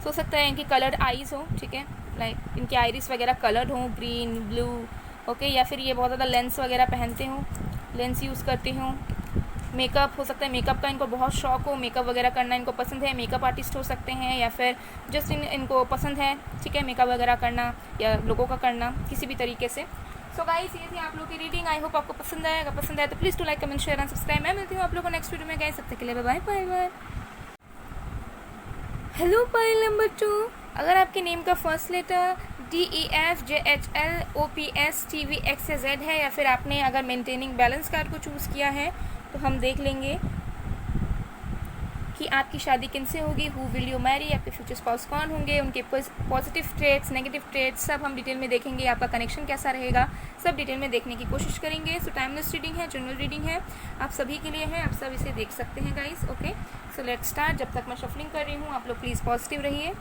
हो सकता है इनकी कलर्ड आईज हो। ठीक है, लाइक इनके आइरिस वगैरह कलर्ड हो, ग्रीन, ब्लू। ओके, या फिर ये बहुत ज़्यादा लेंस वगैरह पहनते हों, लेंस यूज़ करते हों। मेकअप हो सकता है, मेकअप का इनको बहुत शौक हो, मेकअप वगैरह करना इनको पसंद है, मेकअप आर्टिस्ट हो सकते हैं, या फिर जस्ट इनको पसंद है, ठीक है, मेकअप वगैरह करना या लोगों का करना किसी भी तरीके से। सो गाइस, ये थी आप लोग की रीडिंग। आई होप आपको पसंद आएगा। पसंद आए तो please to like, comment, share and subscribe. मैं मिलती हूँ आप लोगों को नेक्स्ट वीडियो में। गाइस, सबसे के लिए bye bye. Hello pile number 2, अगर आपके नेम का फर्स्ट लेटर DEFJHLOPSTVXZ है, या फिर आपने अगर मेंटेनिंग बैलेंस कार्ड को चूज़ किया है, तो हम देख लेंगे कि आपकी शादी किनसे होगी, हु विल यू मैरी, आपके फ्यूचर स्पाउस कौन होंगे, उनके पॉजिटिव ट्रेट्स, नेगेटिव ट्रेट्स, सब हम डिटेल में देखेंगे। आपका कनेक्शन कैसा रहेगा, सब डिटेल में देखने की कोशिश करेंगे। सो टाइमलेस रीडिंग है, जनरल रीडिंग है, आप सभी के लिए है, आप सब इसे देख सकते हैं guys. Okay, so let's start. जब तक मैं शफलिंग कर रही हूँ, आप लोग प्लीज़ पॉजिटिव रहिए।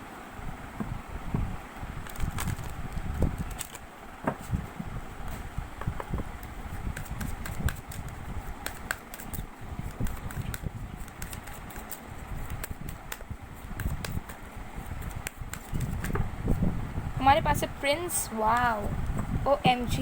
हमारे पास है प्रिंस। वाओ, OMG,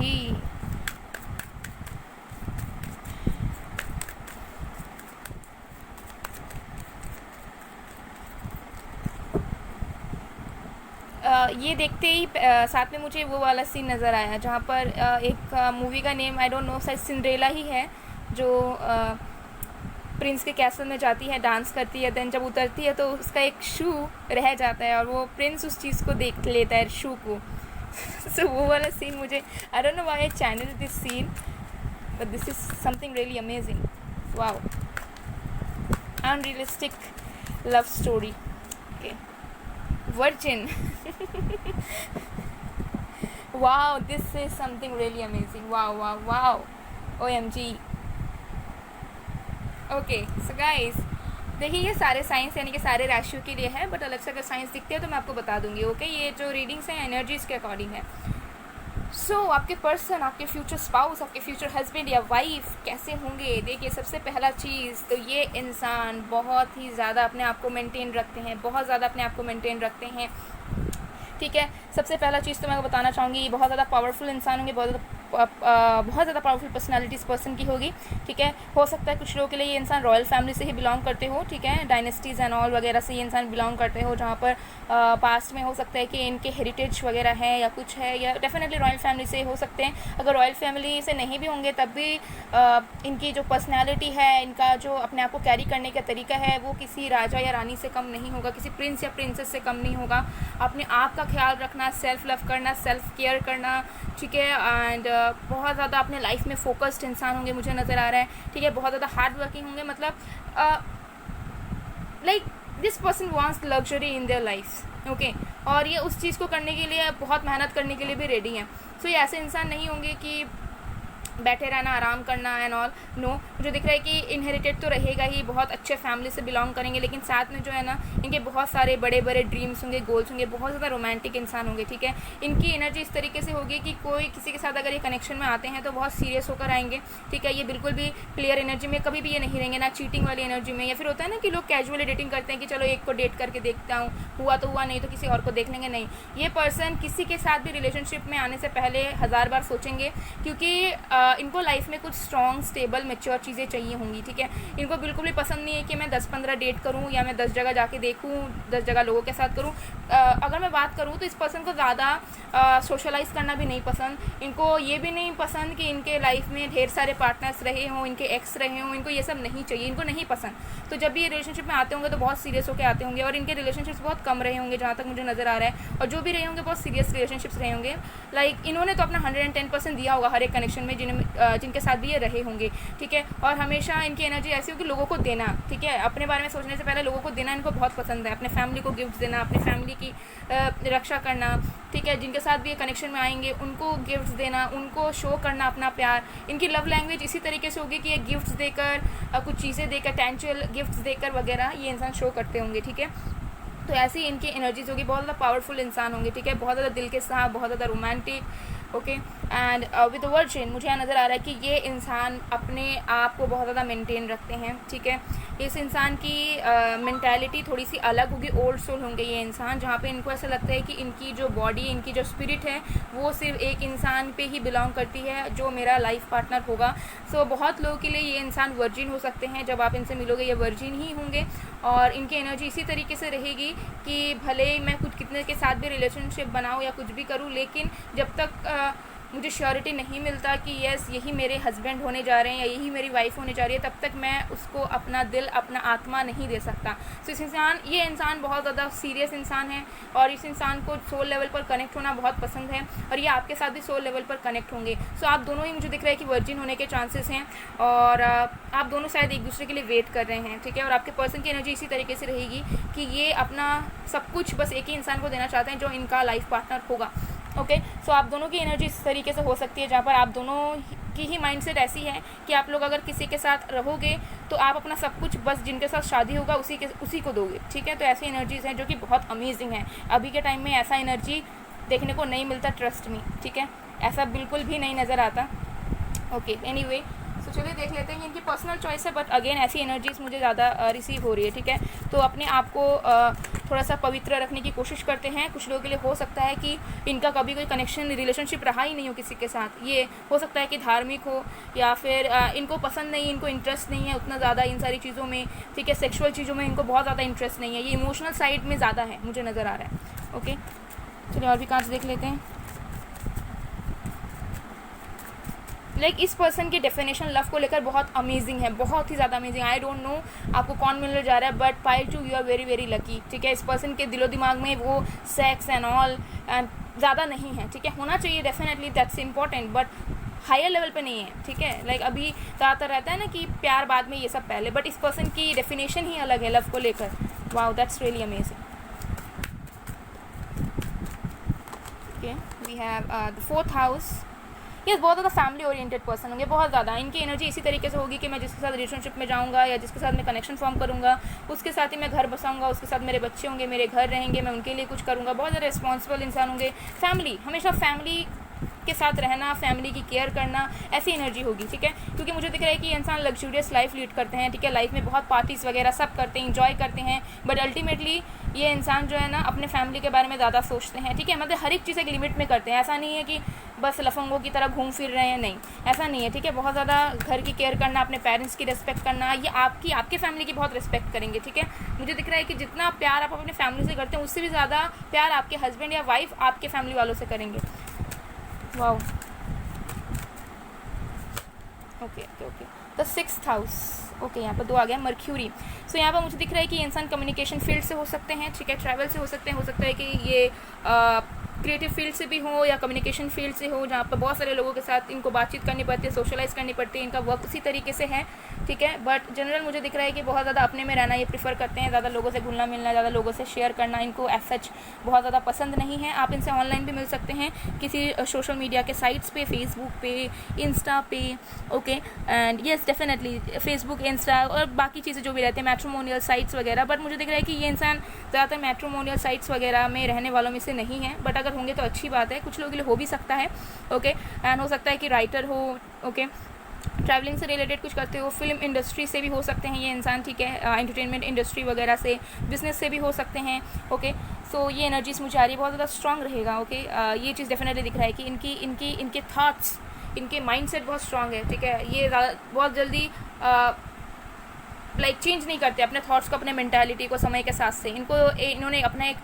ये देखते ही साथ में मुझे वो वाला सीन नज़र आया जहाँ पर एक मूवी का नेम आई डोंट नो, शायद सिंड्रेला ही है, जो प्रिंस के कैसल में जाती है, डांस करती है, देन जब उतरती है तो उसका एक शू रह जाता है और वो प्रिंस उस चीज़ को देख लेता है, शू को। सो वो वाला सीन मुझे, I don't know why I channel this scene, but this is something really amazing. Wow, unrealistic love story. Okay, virgin. Wow, this is something really amazing. Wow wow wow, OMG। Okay, so guys देखिए, ये सारे science यानी कि सारे राशियों के लिए है, बट अलग से अगर साइंस दिखते हैं तो मैं आपको बता दूंगी। ओके, ये जो रीडिंग्स हैं एनर्जीज के अकॉर्डिंग है। सो आपके पर्सन, आपके फ्यूचर स्पाउस, आपके फ्यूचर हस्बैंड या वाइफ कैसे होंगे? देखिए, सबसे पहला चीज़ तो ये इंसान बहुत ही ज़्यादा अपने आप को मेंटेन रखते हैं, बहुत ज़्यादा अपने आप को मेंटेन रखते हैं, ठीक है। सबसे पहला चीज़ तो मैं बताना चाहूँगी, बहुत ज़्यादा पावरफुल इंसान होंगे, बहुत ज़्यादा पावरफुल पर्सनालिटी इस पर्सन की होगी, ठीक है। हो सकता है कुछ लोगों के लिए ये इंसान रॉयल फैमिली से ही बिलोंग करते हो, ठीक है, डायनेस्टीज़ एंड ऑल वगैरह से ये इंसान बिलोंग करते हो, जहाँ पर पास्ट में हो सकता है कि इनके हेरिटेज वगैरह है या कुछ है, या डेफिनेटली रॉयल फैमिली से हो सकते हैं। अगर रॉयल फैमिली से नहीं भी होंगे तब भी इनकी जो पर्सनैलिटी है, इनका जो अपने आप को कैरी करने का तरीका है, वो किसी राजा या रानी से कम नहीं होगा, किसी प्रिंस या प्रिंसेस से कम नहीं होगा। अपने आप का ख्याल रखना, सेल्फ लव करना, सेल्फ केयर करना, ठीक है, एंड बहुत ज़्यादा अपने लाइफ में फोकस्ड इंसान होंगे, मुझे नज़र आ रहा है, ठीक है। बहुत ज़्यादा हार्ड वर्किंग होंगे, मतलब like this person wants luxury in their life, okay, और ये उस चीज़ को करने के लिए बहुत मेहनत करने के लिए भी रेडी हैं। सो ये ऐसे इंसान नहीं होंगे कि बैठे रहना, आराम करना एंड ऑल, नो। मुझे दिख रहा है कि इनहेरिटेड तो रहेगा ही, बहुत अच्छे फैमिली से बिलोंग करेंगे, लेकिन साथ में जो है ना, इनके बहुत सारे बड़े बड़े ड्रीम्स होंगे, गोल्स होंगे, बहुत ज़्यादा रोमांटिक इंसान होंगे, ठीक है। इनकी एनर्जी इस तरीके से होगी कि कोई किसी के साथ अगर ये कनेक्शन में आते हैं तो बहुत सीरियस होकर आएंगे, ठीक है। ये बिल्कुल भी क्लियर एनर्जी में कभी भी ये नहीं रहेंगे, ना चीटिंग वाली एनर्जी में, या फिर होता है ना कि लोग कैजुअली डेटिंग करते हैं कि चलो एक को डेट करके देखता हूँ, हुआ तो हुआ, नहीं तो किसी और को देख लेंगे, नहीं। ये पर्सन किसी के साथ भी रिलेशनशिप में आने से पहले 1000 बार सोचेंगे, क्योंकि इनको लाइफ में कुछ स्ट्रॉन्ग, स्टेबल, मैच्योर चीज़ें चाहिए होंगी, ठीक है। इनको बिल्कुल भी पसंद नहीं है कि मैं 10-15 डेट करूं या मैं 10 जगह जाके देखूं, 10 जगह लोगों के साथ करूं। अगर मैं बात करूं तो इस पर्सन को ज़्यादा सोशलाइज़ करना भी नहीं पसंद। इनको ये भी नहीं पसंद कि इनके लाइफ में ढेर सारे पार्टनर्स रहे हों, इनके एक्स रहे हों, इनको ये सब नहीं चाहिए, इनको नहीं पसंद। तो जब भी ये रिलेशनशिप में आते होंगे तो बहुत सीरियस होकर आते होंगे, और इनके रिलेशनशिप्स बहुत कम रहे होंगे जहाँ तक मुझे नज़र आ रहा है, और जो भी रहे होंगे बहुत सीरियस रिलेशनशिप्स रहे होंगे। लाइक इन्होंने तो अपना 110% दिया होगा हर एक कनेक्शन में जिनके साथ भी ये रहे होंगे, ठीक है। और हमेशा इनकी एनर्जी ऐसी होगी लोगों को देना, ठीक है, अपने बारे में सोचने से पहले लोगों को देना इनको बहुत पसंद है। अपने फैमिली को गिफ्ट देना, अपनी फैमिली की रक्षा करना, ठीक है। जिनके साथ भी ये कनेक्शन में आएंगे उनको गिफ्ट देना, उनको शो करना अपना प्यार। इनकी लव लैंग्वेज इसी तरीके से होगी कि ये गिफ्ट्स देकर, कुछ चीज़ें देकर, टेंचुअल गिफ्ट्स देकर वगैरह ये इंसान शो करते होंगे, ठीक है। तो ऐसी इनकी एनर्जीज होगी, बहुत ज़्यादा पावरफुल इंसान होंगे, ठीक है, बहुत ज़्यादा दिल के साथ, बहुत ज़्यादा romantic, okay. And with virgin मुझे यहाँ नज़र आ रहा है कि ये इंसान अपने आप को बहुत ज़्यादा मेंटेन रखते हैं, ठीक है। इस इंसान की मेंटालिटी थोड़ी सी अलग होगी, ओल्ड सोल होंगे ये इंसान, जहाँ पे इनको ऐसा लगता है कि इनकी जो बॉडी, इनकी जो स्पिरिट है वो सिर्फ एक इंसान पे ही बिलोंग करती है, जो मेरा लाइफ पार्टनर होगा। सो बहुत लोगों के लिए ये इंसान वर्जिन हो सकते हैं, जब आप इनसे मिलोगे ये वर्जिन ही होंगे, और इनकी एनर्जी इसी तरीके से रहेगी कि भले ही मैं कुछ कितने के साथ भी रिलेशनशिप बनाऊँ या कुछ भी करूँ, लेकिन जब तक मुझे श्योरिटी नहीं मिलता कि यस यही मेरे हस्बैंड होने जा रहे हैं या यही मेरी वाइफ होने जा रही है, तब तक मैं उसको अपना दिल, अपना आत्मा नहीं दे सकता। सो ये इंसान बहुत ज़्यादा सीरियस इंसान है, और इस इंसान को सोल लेवल पर कनेक्ट होना बहुत पसंद है, और ये आपके साथ भी सोल लेवल पर कनेक्ट होंगे। सो आप दोनों ही मुझे दिख रहा है कि वर्जिन होने के चांसेस हैं, और आप दोनों शायद एक दूसरे के लिए वेट कर रहे हैं, ठीक है। और आपके पर्सन की एनर्जी इसी तरीके से रहेगी कि ये अपना सब कुछ बस एक ही इंसान को देना चाहते हैं जो इनका लाइफ पार्टनर होगा, ओके। सो आप दोनों की एनर्जी इस तरीके से हो सकती है जहाँ पर आप दोनों की ही माइंडसेट ऐसी है कि आप लोग अगर किसी के साथ रहोगे तो आप अपना सब कुछ बस जिनके साथ शादी होगा उसी को दोगे, ठीक है। तो ऐसी एनर्जीज़ हैं जो कि बहुत अमेजिंग है। अभी के टाइम में ऐसा एनर्जी देखने को नहीं मिलता, ट्रस्ट मी, ठीक है, ऐसा बिल्कुल भी नहीं नज़र आता, ओके। एनीवे, तो चलिए देख लेते हैं, इनकी पर्सनल चॉइस है, बट अगेन ऐसी एनर्जीज मुझे ज़्यादा रिसीव हो रही है, ठीक है। तो अपने आप को थोड़ा सा पवित्र रखने की कोशिश करते हैं। कुछ लोगों के लिए हो सकता है कि इनका कभी कोई कनेक्शन, रिलेशनशिप रहा ही नहीं हो किसी के साथ, ये हो सकता है कि धार्मिक हो, या फिर इनको पसंद नहीं, इनको इंटरेस्ट नहीं है उतना ज़्यादा इन सारी चीज़ों में, ठीक है। सेक्सुअल चीज़ों में इनको बहुत ज़्यादा इंटरेस्ट नहीं है, ये इमोशनल साइड में ज़्यादा है, मुझे नज़र आ रहा है, ओके। चलिए और भी कार्ड्स देख लेते हैं। इस पर्सन की डेफिनेशन लव को लेकर बहुत अमेजिंग है, बहुत ही ज़्यादा अमेजिंग। आई डोंट नो आपको कौन मिलने जा रहा है, but pile two you are very very lucky, ठीक है। इस पर्सन के दिलो दिमाग में वो सेक्स एंड ऑल ज़्यादा नहीं है, ठीक है। होना चाहिए definitely, that's important, but higher level पे नहीं है, ठीक है। अभी ज़्यादातर रहता है ना कि प्यार बाद में, ये सब पहले, बट इस पर्सन की डेफिनेशन ही अलग है लव को लेकर। Wow, that's really amazing. Okay, we have the 4th house. ये बहुत ज़्यादा फैमिली ओरिएंटेड पर्सन होंगे, बहुत ज़्यादा। इनकी एनर्जी इसी तरीके से होगी कि मैं जिसके साथ रिलेशनशिप में जाऊंगा या जिसके साथ मैं कनेक्शन फॉर्म करूंगा, उसके साथ ही मैं घर बसाऊंगा, उसके साथ मेरे बच्चे होंगे, मेरे घर रहेंगे, मैं उनके लिए कुछ करूंगा। बहुत ज़्यादा रिस्पॉन्सिबल इंसान होंगे। फैमिली, हमेशा फैमिली के साथ रहना, फैमिली की केयर करना, ऐसी एनर्जी होगी, ठीक है। क्योंकि मुझे दिख रहा है कि ये इंसान लग्जूरियस लाइफ लीड करते हैं, ठीक है। लाइफ में बहुत पार्टीज़ वगैरह सब करते हैं, इंजॉय करते हैं, बट अल्टीमेटली ये इंसान जो है ना अपने फैमिली के बारे में ज़्यादा सोचते हैं, ठीक है। मतलब हर एक चीज़ एक लिमिट में करते हैं। ऐसा नहीं है कि बस लफंगों की तरह घूम फिर रहे हैं, नहीं, ऐसा नहीं है, ठीक है। बहुत ज़्यादा घर की केयर करना, अपने पेरेंट्स की रिस्पेक्ट करना, ये आपके फैमिली की बहुत रिस्पेक्ट करेंगे, ठीक है। मुझे दिख रहा है कि जितना प्यार आप अपने फैमिली से करते हैं, उससे भी ज़्यादा प्यार आपके हस्बैंड या वाइफ आपके फैमिली वालों से करेंगे। Wow, okay okay okay. The 6th house, okay, यहाँ पर 2 आ गया, मर्क्यूरी। सो यहाँ पर मुझे दिख रहा है कि ये इंसान कम्युनिकेशन फील्ड से हो सकते हैं, ठीक है। ट्रैवल से हो सकते हैं, हो सकता है कि ये क्रिएटिव फील्ड से भी हो या कम्युनिकेशन फील्ड से हो, जहाँ पर बहुत सारे लोगों के साथ इनको बातचीत करनी पड़ती है, सोशलाइज करनी पड़ती है। इनका वर्क उसी तरीके से है, ठीक है। बट जनरल मुझे दिख रहा है कि बहुत ज़्यादा अपने में रहना ये प्रीफर करते हैं, ज़्यादा लोगों से घुलना मिलना, ज़्यादा लोगों से शेयर करना इनको एज सच बहुत ज़्यादा पसंद नहीं है। आप इनसे ऑनलाइन भी मिल सकते हैं किसी सोशल मीडिया के साइट्स पे, फेसबुक पे, इंस्टा पे, okay. And yes definitely Facebook, Insta और बाकी चीज़ें जो भी रहते हैं, मैट्रिमोनियल साइट्स वगैरह। बट मुझे दिख रहा है कि ये इंसान ज़्यादातर मैट्रिमोनियल साइट्स वगैरह में रहने वालों में से नहीं है, बट अगर होंगे तो अच्छी बात है, कुछ लोगों के लिए हो भी सकता है, ओके। एंड हो सकता है कि राइटर हो, ओके, ट्रैवलिंग से रिलेटेड कुछ करते हो, फिल्म इंडस्ट्री से भी हो सकते हैं ये इंसान, ठीक है। एंटरटेनमेंट इंडस्ट्री वगैरह से, बिजनेस से भी हो सकते हैं, ओके। सो ये एनर्जीज मुझे आ रही है, बहुत ज़्यादा स्ट्रांग रहेगा, ओके। ये चीज़ डेफिनेटली दिख रहा है कि इनके थाट्स, इनके माइंडसेट बहुत स्ट्रांग है, ठीक है। ये बहुत जल्दी चेंज नहीं करते अपने थॉट्स को, अपने मेंटालिटी को समय के साथ से। इन्होंने अपना एक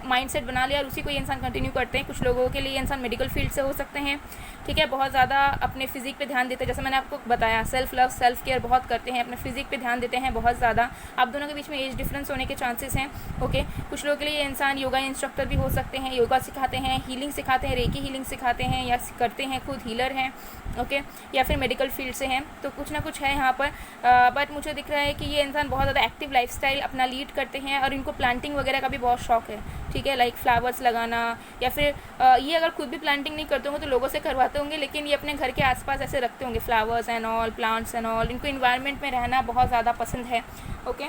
माइंडसेट बना लिया और उसी को ये इंसान कंटिन्यू करते हैं। कुछ लोगों के लिए ये इंसान मेडिकल फील्ड से हो सकते हैं, ठीक है। बहुत ज़्यादा अपने फिजिक पे ध्यान देते हैं, जैसे मैंने आपको बताया, सेल्फ लव, सेल्फ केयर बहुत करते हैं, अपने फिजिक पे ध्यान देते हैं बहुत ज़्यादा। आप दोनों के बीच में एज डिफरेंस होने के चांसेस हैं, ओके। कुछ लोगों के लिए ये इंसान योगा इंस्ट्रक्टर भी हो सकते हैं, योगा सिखाते हैं, हीलिंग सिखाते हैं, रेकी हीलिंग सिखाते हैं या करते हैं, खुद हीलर हैं, ओके। या फिर मेडिकल फील्ड से हैं, तो कुछ ना कुछ है यहाँ पर। बट मुझे दिख रहा है कि ये इंसान बहुत ज़्यादा एक्टिव लाइफस्टाइल अपना लीड करते हैं और इनको प्लांटिंग वगैरह का भी बहुत शौक है, ठीक है। फ्लावर्स लगाना, या फिर ये अगर खुद भी प्लांटिंग नहीं करते होंगे तो लोगों से करवाते होंगे, लेकिन ये अपने घर के आसपास ऐसे रखते होंगे flowers and all, plants and all. इनको इन्वायरमेंट में रहना बहुत ज़्यादा पसंद है, ओके।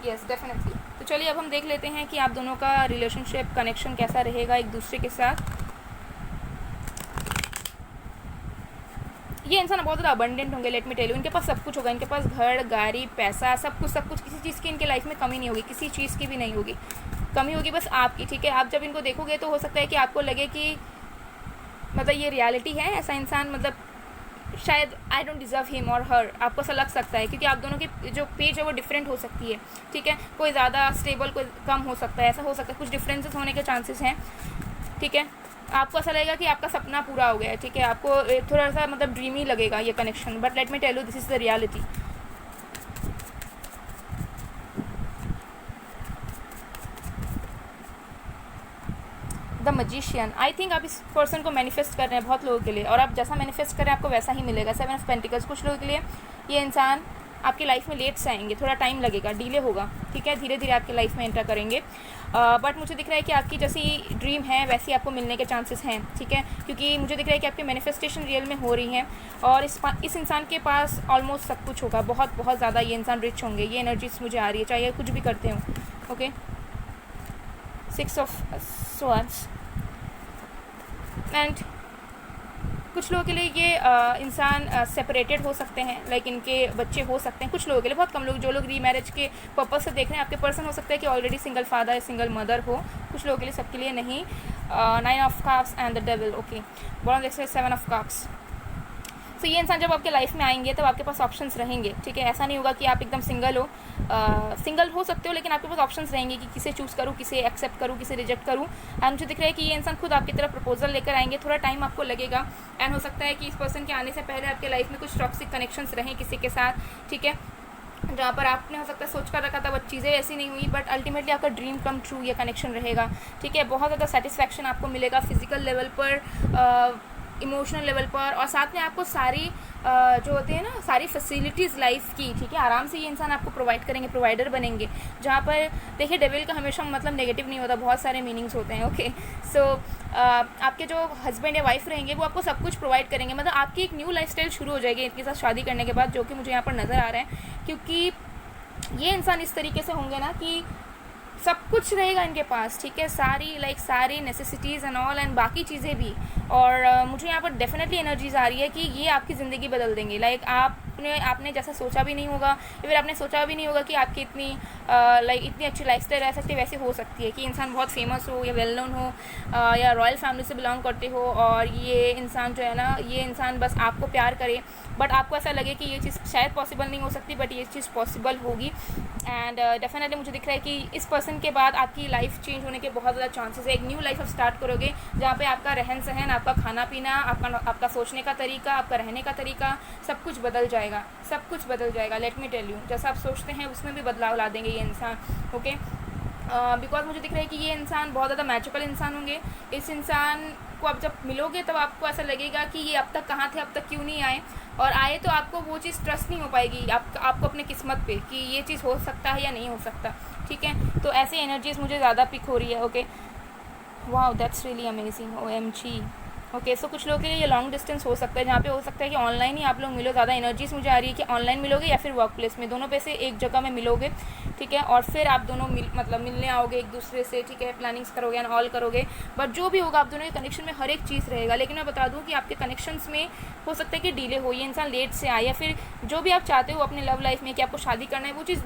Yes definitely. तो चलिए अब हम देख लेते हैं कि आप दोनों का रिलेशनशिप कनेक्शन कैसा रहेगा एक दूसरे के साथ। ये इंसान बहुत ज़्यादा अबंडेंट होंगे, लेट मी टेल यू। इनके पास सब कुछ होगा, इनके पास घर, गाड़ी, पैसा, सब कुछ। किसी चीज़ की इनके लाइफ में कमी नहीं होगी, किसी चीज़ की भी नहीं होगी, कमी होगी बस आपकी, ठीक है। आप जब इनको देखोगे तो हो सकता है कि आपको लगे कि मतलब ये रियलिटी है, ऐसा इंसान मतलब शायद आई डोंट डिज़र्व हिम और हर, आपको ऐसा लग सकता है, क्योंकि आप दोनों की जो पेज है वो डिफरेंट हो सकती है, ठीक है। कोई ज़्यादा स्टेबल, कोई कम हो सकता है, ऐसा हो सकता है, कुछ डिफरेंसेस होने के चांसेस हैं, ठीक है। आपको ऐसा लगेगा कि आपका सपना पूरा हो गया है, ठीक है। आपको थोड़ा सा मतलब ड्रीमी लगेगा ये connection, but let me tell you this is the reality. The magician, I think आप इस पर्सन को मैनिफेस्ट कर रहे हैं बहुत लोगों के लिए, और आप जैसा मैनिफेस्ट कर रहे हैं आपको वैसा ही मिलेगा। 7 ऑफ पेंटिकल्स, कुछ लोगों के लिए ये इंसान आपकी लाइफ में लेट से आएंगे, थोड़ा टाइम लगेगा, डिले होगा, ठीक है। धीरे धीरे आपकी लाइफ में एंटर करेंगे, बट मुझे दिख रहा है कि आपकी जैसी ड्रीम है वैसी आपको मिलने के चांसेस हैं, ठीक है। क्योंकि मुझे दिख रहा है कि आपकी मैनिफेस्टेशन रियल में हो रही है, और इस इंसान के पास ऑलमोस्ट सब कुछ होगा, बहुत बहुत ज़्यादा ये इंसान रिच होंगे। ये एनर्जीज मुझे आ रही है, चाहे कुछ भी करते हो, ओके। 6 ऑफ स्वॉर्ड्स, एंड कुछ लोगों के लिए ये इंसान सेपरेटेड हो सकते हैं, इनके बच्चे हो सकते हैं कुछ लोगों के लिए, बहुत कम लोग। जो लोग रीमैरिज के पर्पस से देख रहे हैं, आपके पर्सन हो सकता है कि ऑलरेडी सिंगल फादर या सिंगल मदर हो, कुछ लोगों के लिए, सबके लिए नहीं। 9 of cups and the devil, okay. Bottom देख सकते 7 ऑफ कप्स। सो ये इंसान जब आपके लाइफ में आएंगे तब आपके पास ऑप्शंस रहेंगे, ठीक है। ऐसा नहीं होगा कि आप एकदम सिंगल हो, सिंगल हो सकते हो लेकिन आपके पास ऑप्शंस रहेंगे कि किसे चूज़ करूँ, किसे एक्सेप्ट करूँ, किसे रिजेक्ट करूँ। एंड मुझे दिख रहा है कि ये इंसान खुद आपकी तरफ प्रपोजल लेकर आएंगे, थोड़ा टाइम आपको लगेगा। एंड हो सकता है कि इस पर्सन के आने से पहले आपके लाइफ में कुछ टॉक्सिक कनेक्शंस रहें किसी के साथ, ठीक है, जहाँ पर आपने हो सकता है सोच कर रखा था बट चीज़ें ऐसी नहीं हुई, बट अल्टीमेटली आपका ड्रीम कम ट्रू ये कनेक्शन रहेगा, ठीक है। बहुत ज़्यादा सेटिस्फैक्शन आपको मिलेगा फिजिकल लेवल पर, इमोशनल लेवल पर, और साथ में आपको सारी जो होते हैं ना सारी फैसिलिटीज़ लाइफ की, ठीक है, आराम से ये इंसान आपको प्रोवाइड करेंगे, प्रोवाइडर बनेंगे। जहाँ पर देखिए डेविल का हमेशा मतलब नेगेटिव नहीं होता, बहुत सारे मीनिंग्स होते हैं, ओके। सो आपके जो हस्बैंड या वाइफ रहेंगे वो आपको सब कुछ प्रोवाइड करेंगे, मतलब आपकी एक न्यू लाइफस्टाइल शुरू हो जाएगी इनके साथ शादी करने के बाद, जो कि मुझे यहाँ पर नज़र आ रहा है। क्योंकि ये इंसान इस तरीके से होंगे ना कि सब कुछ रहेगा इनके पास, ठीक है, सारी नेसेसिटीज़ एंड ऑल एंड बाकी चीज़ें भी। और मुझे यहाँ पर डेफिनेटली एनर्जीज आ रही है कि ये आपकी ज़िंदगी बदल देंगे। आपने जैसा सोचा भी नहीं होगा, या फिर आपने सोचा भी नहीं होगा कि आपकी इतनी अच्छी लाइफस्टाइल रह सकती है, वैसे हो सकती है कि इंसान बहुत फेमस हो या वेल नोन हो, या रॉयल फैमिली से बिलोंग करते हो, और ये इंसान जो है ना ये इंसान बस आपको प्यार करे, बट आपको ऐसा लगे कि ये चीज़ शायद पॉसिबल नहीं हो सकती, बट ये चीज़ पॉसिबल होगी। एंड डेफिनेटली मुझे दिख रहा है कि इस पर्सन के बाद आपकी लाइफ चेंज होने के बहुत ज़्यादा चांसेस है। एक न्यू लाइफ आप स्टार्ट करोगे जहाँ पे आपका रहन सहन, आपका खाना पीना, आपका सोचने का तरीका, आपका रहने का तरीका, सब कुछ बदल जाएगा, सब कुछ बदल जाएगा। लेट मी टेल यू, जैसा आप सोचते हैं उसमें भी बदलाव ला देंगे ये इंसान, ओके। बिकॉज मुझे दिख रहा है कि ये इंसान बहुत ज़्यादा मैजिकल इंसान होंगे। इस इंसान को आप जब मिलोगे तब आपको ऐसा लगेगा कि ये अब तक कहाँ थे, अब तक क्यों नहीं आए, और आए तो आपको वो चीज़ ट्रस्ट नहीं हो पाएगी आपको अपने किस्मत पे कि ये चीज़ हो सकता है या नहीं हो सकता, ठीक है। तो ऐसी एनर्जीज मुझे ज़्यादा पिक हो रही है, okay. Wow that's really amazing, OMG। Okay, so कुछ लोगों के लिए ये लॉन्ग डिस्टेंस हो सकता है, जहाँ पे हो सकता है कि ऑनलाइन ही आप लोग मिलो। ज़्यादा एनर्जीज मुझे आ रही है कि ऑनलाइन मिलोगे या फिर वर्क प्लेस में, दोनों पे से एक जगह में मिलोगे, ठीक है, और फिर आप दोनों मिलने आओगे एक दूसरे से, ठीक है, प्लानिंग्स करोगे एंड ऑल करोगे। बट जो भी होगा आप दोनों के कनेक्शन में हर एक चीज़ रहेगा। लेकिन मैं बता दूँ कि आपके कनेक्शंस में हो सकता है कि डिले हो, ये इंसान लेट से आए, या फिर जो भी आप चाहते हो अपने लव लाइफ में कि आपको शादी करना है, वो चीज़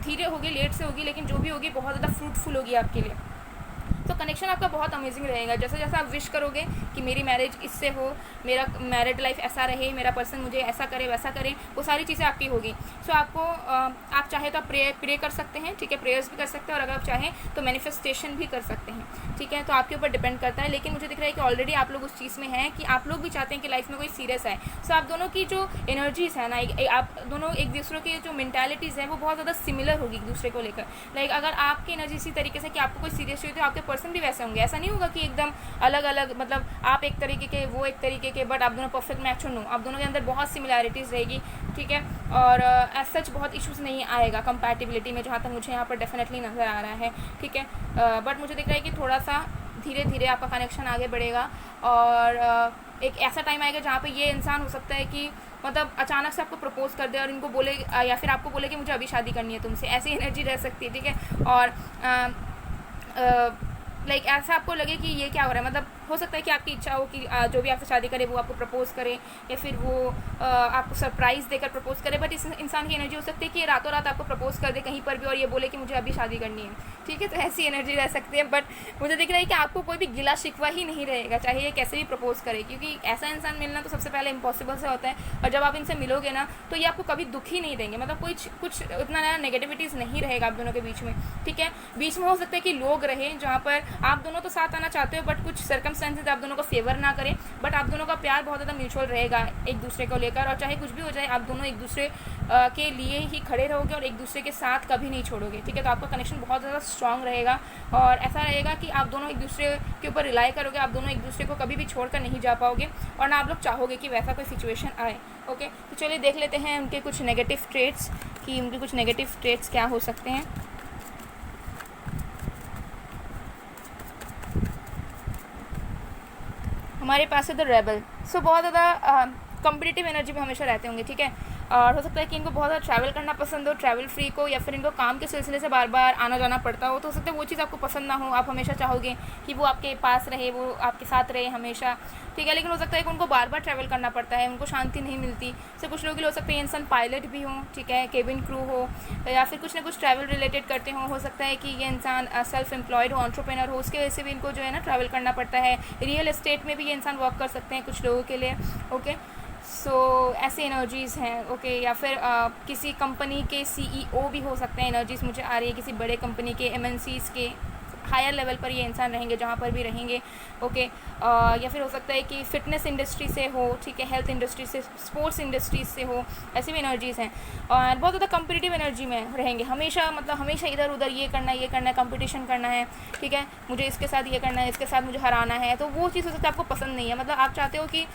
धीरे होगी, लेट से होगी, लेकिन जो भी होगी बहुत ज़्यादा फ्रूटफुल होगी आपके लिए। तो कनेक्शन आपका बहुत अमेजिंग रहेगा। जैसे जैसा आप विश करोगे कि मेरी मैरिज इससे हो, मेरा मैरिड लाइफ ऐसा रहे, मेरा पर्सन मुझे ऐसा करे वैसा करे, वो सारी चीज़ें आपकी होगी। सो आपको आप चाहे तो आप प्रे कर सकते हैं, ठीक है, प्रेयर्स भी कर सकते हैं, और अगर आप चाहें तो मैनिफेस्टेशन भी कर सकते हैं, ठीक है। तो आपके ऊपर डिपेंड करता है। लेकिन मुझे दिख रहा है कि ऑलरेडी आप लोग उस चीज़ में हैं कि आप लोग भी चाहते हैं कि लाइफ में कोई सीरियस आए। सो आप दोनों की जो एनर्जीज है ना, आप दोनों एक दूसरे की जो मेंटालिटीज़ हैं वो बहुत ज़्यादा सिमिलर होगी एक दूसरे को लेकर। अगर आपकी एनर्जी इसी तरीके से कि आपको कोई सीरियस चाहिए तो आपके पर्सन भी वैसे होंगे। ऐसा नहीं होगा कि एकदम अलग अलग, मतलब आप एक तरीके के वो एक तरीके के, बट आप दोनों परफेक्ट मैच हो। आप दोनों के अंदर बहुत सिमिलैरिटीज़ रहेगी, ठीक है, और एज सच बहुत इश्यूज़ नहीं आएगा कंपैटिबिलिटी में, जहाँ तक मुझे यहाँ पर डेफिनेटली नज़र आ रहा है, ठीक है। बट मुझे दिख रहा है कि थोड़ा सा धीरे धीरे आपका कनेक्शन आगे बढ़ेगा, और एक ऐसा टाइम आएगा जहाँ पे ये इंसान हो सकता है कि मतलब अचानक से आपको प्रपोज कर दे और इनको बोले, या फिर आपको बोले कि मुझे अभी शादी करनी है तुमसे, ऐसी एनर्जी रह सकती है, ठीक है। और ऐसा आपको लगे कि ये क्या हो रहा है, मतलब हो सकता है कि आपकी इच्छा हो कि जो भी आपसे शादी करे वो आपको प्रपोज करे, या फिर वो आपको सरप्राइज़ देकर प्रपोज करे। बट इस इंसान की एनर्जी हो सकती है कि रातों रात आपको प्रपोज कर दे कहीं पर भी, और ये बोले कि मुझे अभी शादी करनी है, ठीक है। तो ऐसी एनर्जी रह सकती है। बट मुझे दिख रहा है कि आपको कोई भी गिला शिकवा ही नहीं रहेगा, चाहे ये कैसे भी प्रपोज करे, क्योंकि ऐसा इंसान मिलना तो सबसे पहले इम्पॉसिबल से होता है। और जब आप इनसे मिलोगे ना तो ये आपको कभी दुख ही नहीं देंगे, मतलब कुछ इतना नया नेगेटिविटीज़ नहीं रहेगा आप दोनों के बीच में, ठीक है। बीच में हो सकता है कि लोग रहें जहाँ पर आप दोनों तो साथ आना चाहते हो, बट कुछ सर्कमस्टेंसेज आप दोनों को फेवर ना करें, बट आप दोनों का प्यार बहुत ज़्यादा म्यूचुअल रहेगा एक दूसरे को लेकर। और चाहे कुछ भी हो जाए आप दोनों एक दूसरे के लिए ही खड़े रहोगे और एक दूसरे के साथ कभी नहीं छोड़ोगे, ठीक है। तो आपका कनेक्शन बहुत ज़्यादा स्ट्रांग रहेगा, और ऐसा रहेगा कि आप दोनों एक दूसरे के ऊपर रिलाई करोगे, आप दोनों एक दूसरे को कभी भी छोड़कर नहीं जा पाओगे, और ना आप लोग चाहोगे कि वैसा कोई सिचुएशन आए, ओके। तो चलिए देख लेते हैं उनके कुछ नेगेटिव ट्रेट्स, कि उनके कुछ नेगेटिव ट्रेट्स क्या हो सकते हैं। हमारे पास है द रेबल। सो बहुत ज़्यादा कॉम्पिटिटिव एनर्जी में हमेशा रहते होंगे, ठीक है। और हो सकता है कि इनको बहुत ज़्यादा ट्रैवल करना पसंद हो, ट्रैवल फ्री को, या फिर इनको काम के सिलसिले से बार बार आना जाना पड़ता हो। तो हो सकता है वो चीज़ आपको पसंद ना हो, आप हमेशा चाहोगे कि वो आपके पास रहे, वो आपके साथ रहे हमेशा, ठीक है। लेकिन हो सकता है कि उनको बार बार ट्रैवल करना पड़ता है, उनको शांति नहीं मिलती। तो कुछ लोग हो सकता है इंसान पायलट भी हो, ठीक है, केबिन क्रू हो, या फिर कुछ ना कुछ ट्रैवल रिलेटेड करते हो सकता है कि ये इंसान सेल्फ एम्प्लॉयड हो, एंटरप्रेन्योर हो, उसके वजह से भी इनको जो है ना ट्रैवल करना पड़ता है। रियल एस्टेट में भी ये इंसान वर्क कर सकते हैं कुछ लोगों के लिए, ओके। ऐसी एनर्जीज़ हैं, ओके। या फिर किसी कंपनी के सीईओ भी हो सकते हैं, एनर्जीज़ मुझे आ रही है किसी बड़े कंपनी के, एमएनसीज़ के हायर लेवल पर ये इंसान रहेंगे जहाँ पर भी रहेंगे, ओके। या फिर हो सकता है कि फ़िटनेस इंडस्ट्री से हो, ठीक है, हेल्थ इंडस्ट्री से, स्पोर्ट्स इंडस्ट्री से हो, ऐसी भी एनर्जीज़ हैं। और बहुत ज़्यादा कम्पिटिटिव एनर्जी में रहेंगे हमेशा, मतलब हमेशा इधर उधर ये करना है, कंपटीशन करना है, ठीक है, मुझे इसके साथ ये करना है, इसके साथ मुझे हराना है। तो वो चीज़ हो सकता है आपको पसंद नहीं है, मतलब आप चाहते हो कि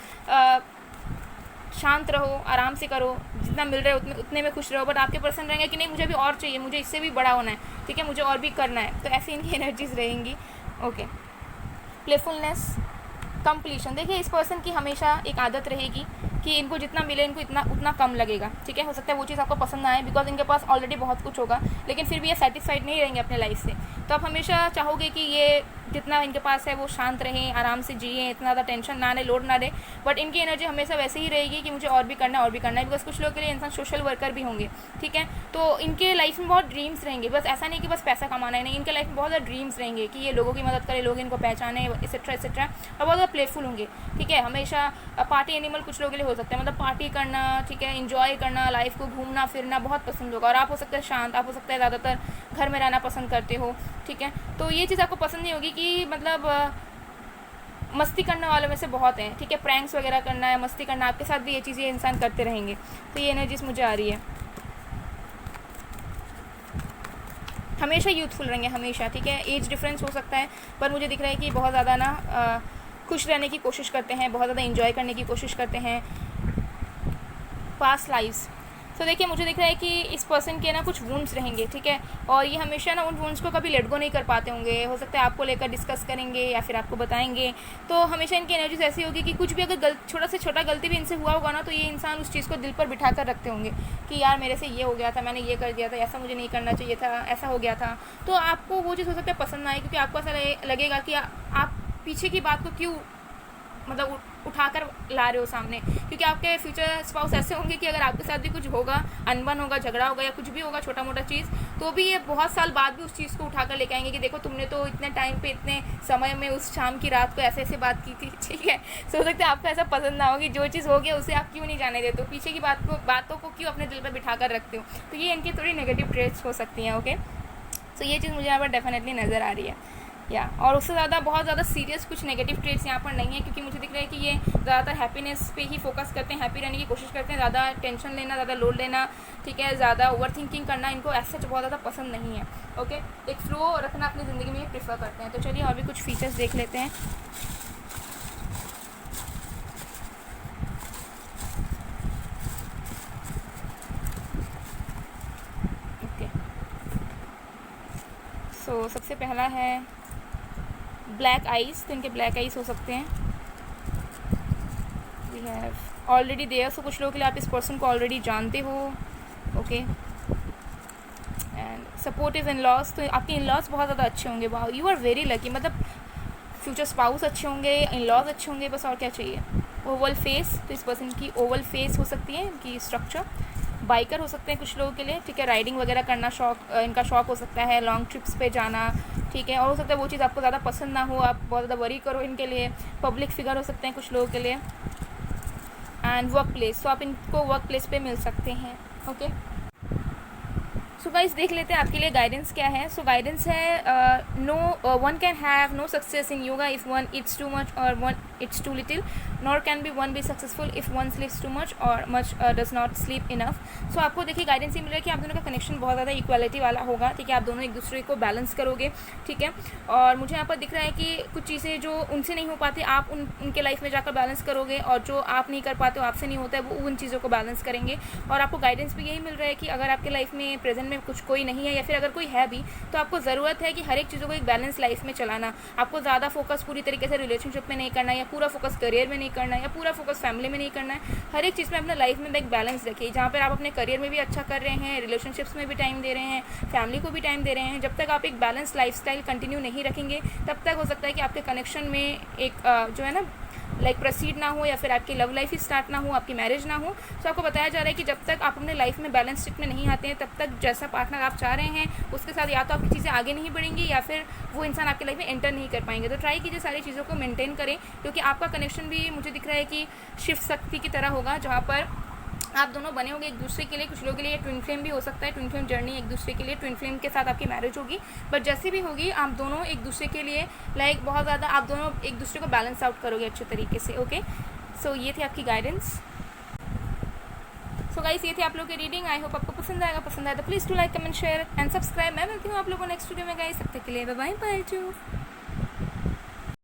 शांत रहो, आराम से करो, जितना मिल रहा है उतने में खुश रहो। बट आपके पर्सन रहेंगे कि नहीं, मुझे भी और चाहिए, मुझे इससे भी बड़ा होना है, ठीक है, मुझे और भी करना है। तो ऐसी इनकी एनर्जीज रहेंगी, ओके। प्लेफुलनेस, कंप्लीशन, देखिए इस पर्सन की हमेशा एक आदत रहेगी कि इनको जितना मिले इनको उतना कम लगेगा, ठीक है। हो सकता है वो चीज़ आपको पसंद ना आए, बिकॉज इनके पास ऑलरेडी बहुत कुछ होगा, लेकिन फिर भी ये सेटिस्फाइड नहीं रहेंगे अपने लाइफ से। तो आप हमेशा चाहोगे कि ये जितना इनके पास है वो शांत रहें, आराम से जिए, इतना ज़्यादा टेंशन ना ले, लोड ना ले। बट इनकी एनर्जी हमेशा वैसे ही रहेगी कि मुझे और भी करना है बिकॉज कुछ लोगों के लिए इंसान सोशल वर्कर भी होंगे, ठीक है। तो इनके लाइफ में बहुत ड्रीम्स रहेंगे, बस ऐसा नहीं कि बस पैसा कमाना है, नहीं, इनके लाइफ में बहुत ज़्यादा ड्रीम्स रहेंगे कि ये लोगों की मदद करे, लोग इनको पहचाने, एक्सेट्रा एक्सेट्रा। और बहुत ज़्यादा प्लेफुल होंगे, ठीक है। हमेशा पार्टी एनिमल कुछ लोगों के लिए हो सकता है, मतलब पार्टी करना, ठीक है, इंजॉय करना, लाइफ को घूमना फिरना बहुत पसंद होगा। और आप हो सकता है शांत, आप हो सकता है ज़्यादातर घर में रहना पसंद करते हो, ठीक है। तो ये चीज़ आपको पसंद नहीं होगी कि मतलब मस्ती करने वालों में से बहुत हैं, ठीक है, प्रैंक्स वगैरह करना है, मस्ती करना, आपके साथ भी ये चीज़ें इंसान करते रहेंगे। तो ये एनर्जीज मुझे आ रही है। हमेशा यूथफुल रहेंगे, हमेशा, ठीक है। एज डिफरेंस हो सकता है, पर मुझे दिख रहा है कि बहुत ज़्यादा ना खुश रहने की कोशिश करते हैं, बहुत ज़्यादा इंजॉय करने की कोशिश करते हैं। पास्ट लाइव्स, तो देखिए मुझे दिख रहा है कि इस पर्सन के ना कुछ वुंड्स रहेंगे, ठीक है। और ये हमेशा ना उन वुंड्स को कभी लेट गो नहीं कर पाते होंगे, हो सकता है आपको लेकर डिस्कस करेंगे या फिर आपको बताएंगे। तो हमेशा इनकी एनर्जीज ऐसी होगी कि कुछ भी अगर छोटा से छोटा गलती भी इनसे हुआ होगा ना, तो ये इंसान उस चीज़ को दिल पर बिठा कर रखते होंगे कि यार मेरे से ये हो गया था, मैंने ये कर दिया था, ऐसा मुझे नहीं करना चाहिए था, ऐसा हो गया था। तो आपको वो चीज़ हो सकता है पसंद ना आए, क्योंकि आपको ऐसा लगेगा कि आप पीछे की बात को क्यों मतलब उठाकर ला रहे हो सामने, क्योंकि आपके फ्यूचर स्पाउस ऐसे होंगे कि अगर आपके साथ भी कुछ होगा, अनबन होगा, झगड़ा होगा या कुछ भी होगा छोटा मोटा चीज़, तो भी ये बहुत साल बाद भी उस चीज़ को उठाकर लेके आएंगे कि देखो तुमने तो इतने टाइम पे, इतने समय में, उस शाम की रात को ऐसे ऐसे बात की थी, ठीक है। तो हो सकता है आपको ऐसा पसंद ना हो कि जो चीज़ हो गया उसे आप क्यों नहीं जाने देते हो, पीछे की बातों को क्यों अपने दिल पर बिठा कर रखते हो। तो ये इनकी थोड़ी नेगेटिव ट्रेट्स हो सकती हैं, ओके। तो ये चीज़ मुझे यहाँ पर डेफिनेटली नज़र आ रही है, या और उससे ज़्यादा बहुत ज़्यादा सीरियस कुछ नेगेटिव ट्रेट्स यहाँ पर नहीं है, क्योंकि मुझे दिख रहा है कि ये ज़्यादातर हैप्पीनेस पे ही फोकस करते हैं, हैप्पी रहने की कोशिश करते हैं, ज़्यादा टेंशन लेना, ज़्यादा लोड लेना, ठीक है, ज़्यादा ओवर थिंकिंग करना इनको ऐसा बहुत ज़्यादा पसंद नहीं है, ओके। एक फ्लो रखना अपनी ज़िंदगी में ये प्रेफर करते हैं। तो चलिए और भी कुछ फीचर्स देख लेते हैं। ओके, सो सबसे पहला है ब्लैक आइज़, तो इनके ब्लैक आइज़ हो सकते हैं। वी हैव ऑलरेडी देयर, सो कुछ लोगों के लिए आप इस पर्सन को ऑलरेडी जानते हो, okay. And supportive in laws, तो आपके इन लॉज बहुत ज़्यादा अच्छे होंगे, वाह यू आर वेरी लकी, मतलब फ्यूचर स्पाउस अच्छे होंगे, इन लॉज अच्छे होंगे, बस और क्या चाहिए। ओवल फेस, तो इस पर्सन की ओवल फेस हो सकती है इनकी स्ट्रक्चर। बाइकर हो सकते हैं कुछ लोगों के लिए, ठीक है, राइडिंग वगैरह करना इनका शौक हो सकता है, लॉन्ग ट्रिप्स पे जाना, ठीक है। और हो सकता है वो चीज़ आपको ज़्यादा पसंद ना हो, आप बहुत ज़्यादा वरी करो इनके लिए। पब्लिक फिगर हो सकते हैं कुछ लोगों के लिए। एंड वर्क प्लेस, तो आप इनको वर्क प्लेस पे मिल सकते हैं, ओके। सो गाइस देख लेते हैं आपके लिए गाइडेंस क्या है। सो गाइडेंस है no one can have no success in yoga if one eats too much or one eats too little, nor can be one be successful if one sleeps too much or much does not sleep enough. So आपको देखिए guidance ये मिल रहा है कि आप दोनों का connection बहुत ज़्यादा इक्वालिटी वाला होगा, ठीक है, आप दोनों एक दूसरे को बैलेंस करोगे, ठीक है। और मुझे यहाँ पर दिख रहा है कि कुछ चीज़ें जो उनसे नहीं हो पाती आप उनके लाइफ में जाकर बैलेंस करोगे, और जो आप नहीं कर पाते हो, आपसे नहीं होता है, वो उन चीज़ों को बैलेंस करेंगे। और आपको गाइडेंस भी यही मिल रहा है कि अगर आपके लाइफ में प्रेजेंट में कुछ कोई नहीं है या फिर अगर कोई है भी, तो आपको ज़रूरत है कि हर एक चीज़ों को एक बैलेंस लाइफ में चलाना। आपको ज़्यादा फोकस पूरी तरीके से रिलेशनशिप में नहीं करना, या पूरा फोकस करियर में नहीं करना, या पूरा फोकस फैमिली में नहीं करना है। हर एक चीज़ में अपने लाइफ में एक बैलेंस रखिए, जहाँ पर आप अपने करियर में भी अच्छा कर रहे हैं, रिलेशनशिप्स में भी टाइम दे रहे हैं, फैमिली को भी टाइम दे रहे हैं। जब तक आप एक बैलेंस लाइफस्टाइल कंटिन्यू नहीं रखेंगे, तब तक हो सकता है कि आपके कनेक्शन में एक जो है ना लाइक प्रोसीड ना हो, या फिर आपकी लव लाइफ ही स्टार्ट ना हो, आपकी मैरिज ना हो। सो आपको बताया जा रहा है कि जब तक आप अपने लाइफ में बैलेंस स्टेट में नहीं आते हैं, तब तक जैसा पार्टनर आप चाह रहे हैं उसके साथ या तो आपकी चीज़ें आगे नहीं बढ़ेंगी, या फिर वो इंसान आपकी लाइफ में एंटर नहीं कर पाएंगे। तो ट्राई कीजिए सारी चीज़ों को मेंटेन करें, क्योंकि आपका कनेक्शन भी मुझे दिख रहा है कि शिव शक्ति की तरह होगा, जहाँ पर आप दोनों बने होंगे एक दूसरे के लिए। कुछ लोगों के लिए ट्विन फ्लेम भी हो सकता है, ट्विन फ्लेम जर्नी एक दूसरे के लिए, ट्विन फ्लेम के साथ आपकी मैरिज होगी। बट जैसी भी होगी, आप दोनों एक दूसरे के लिए लाइक बहुत ज़्यादा आप दोनों एक दूसरे को बैलेंस आउट करोगे अच्छे तरीके से। ओके, सो ये थी आपकी गाइडेंस। सो गाइस, ये थी आप लोगों की रीडिंग। आई होप आपको पसंद आएगा। पसंद आए तो please to like, comment, share and subscribe. मैं मिलती हूँ आप लोगों को नेक्स्ट वीडियो में गाइस। तब तक के लिए बाय बाय, बाय टू।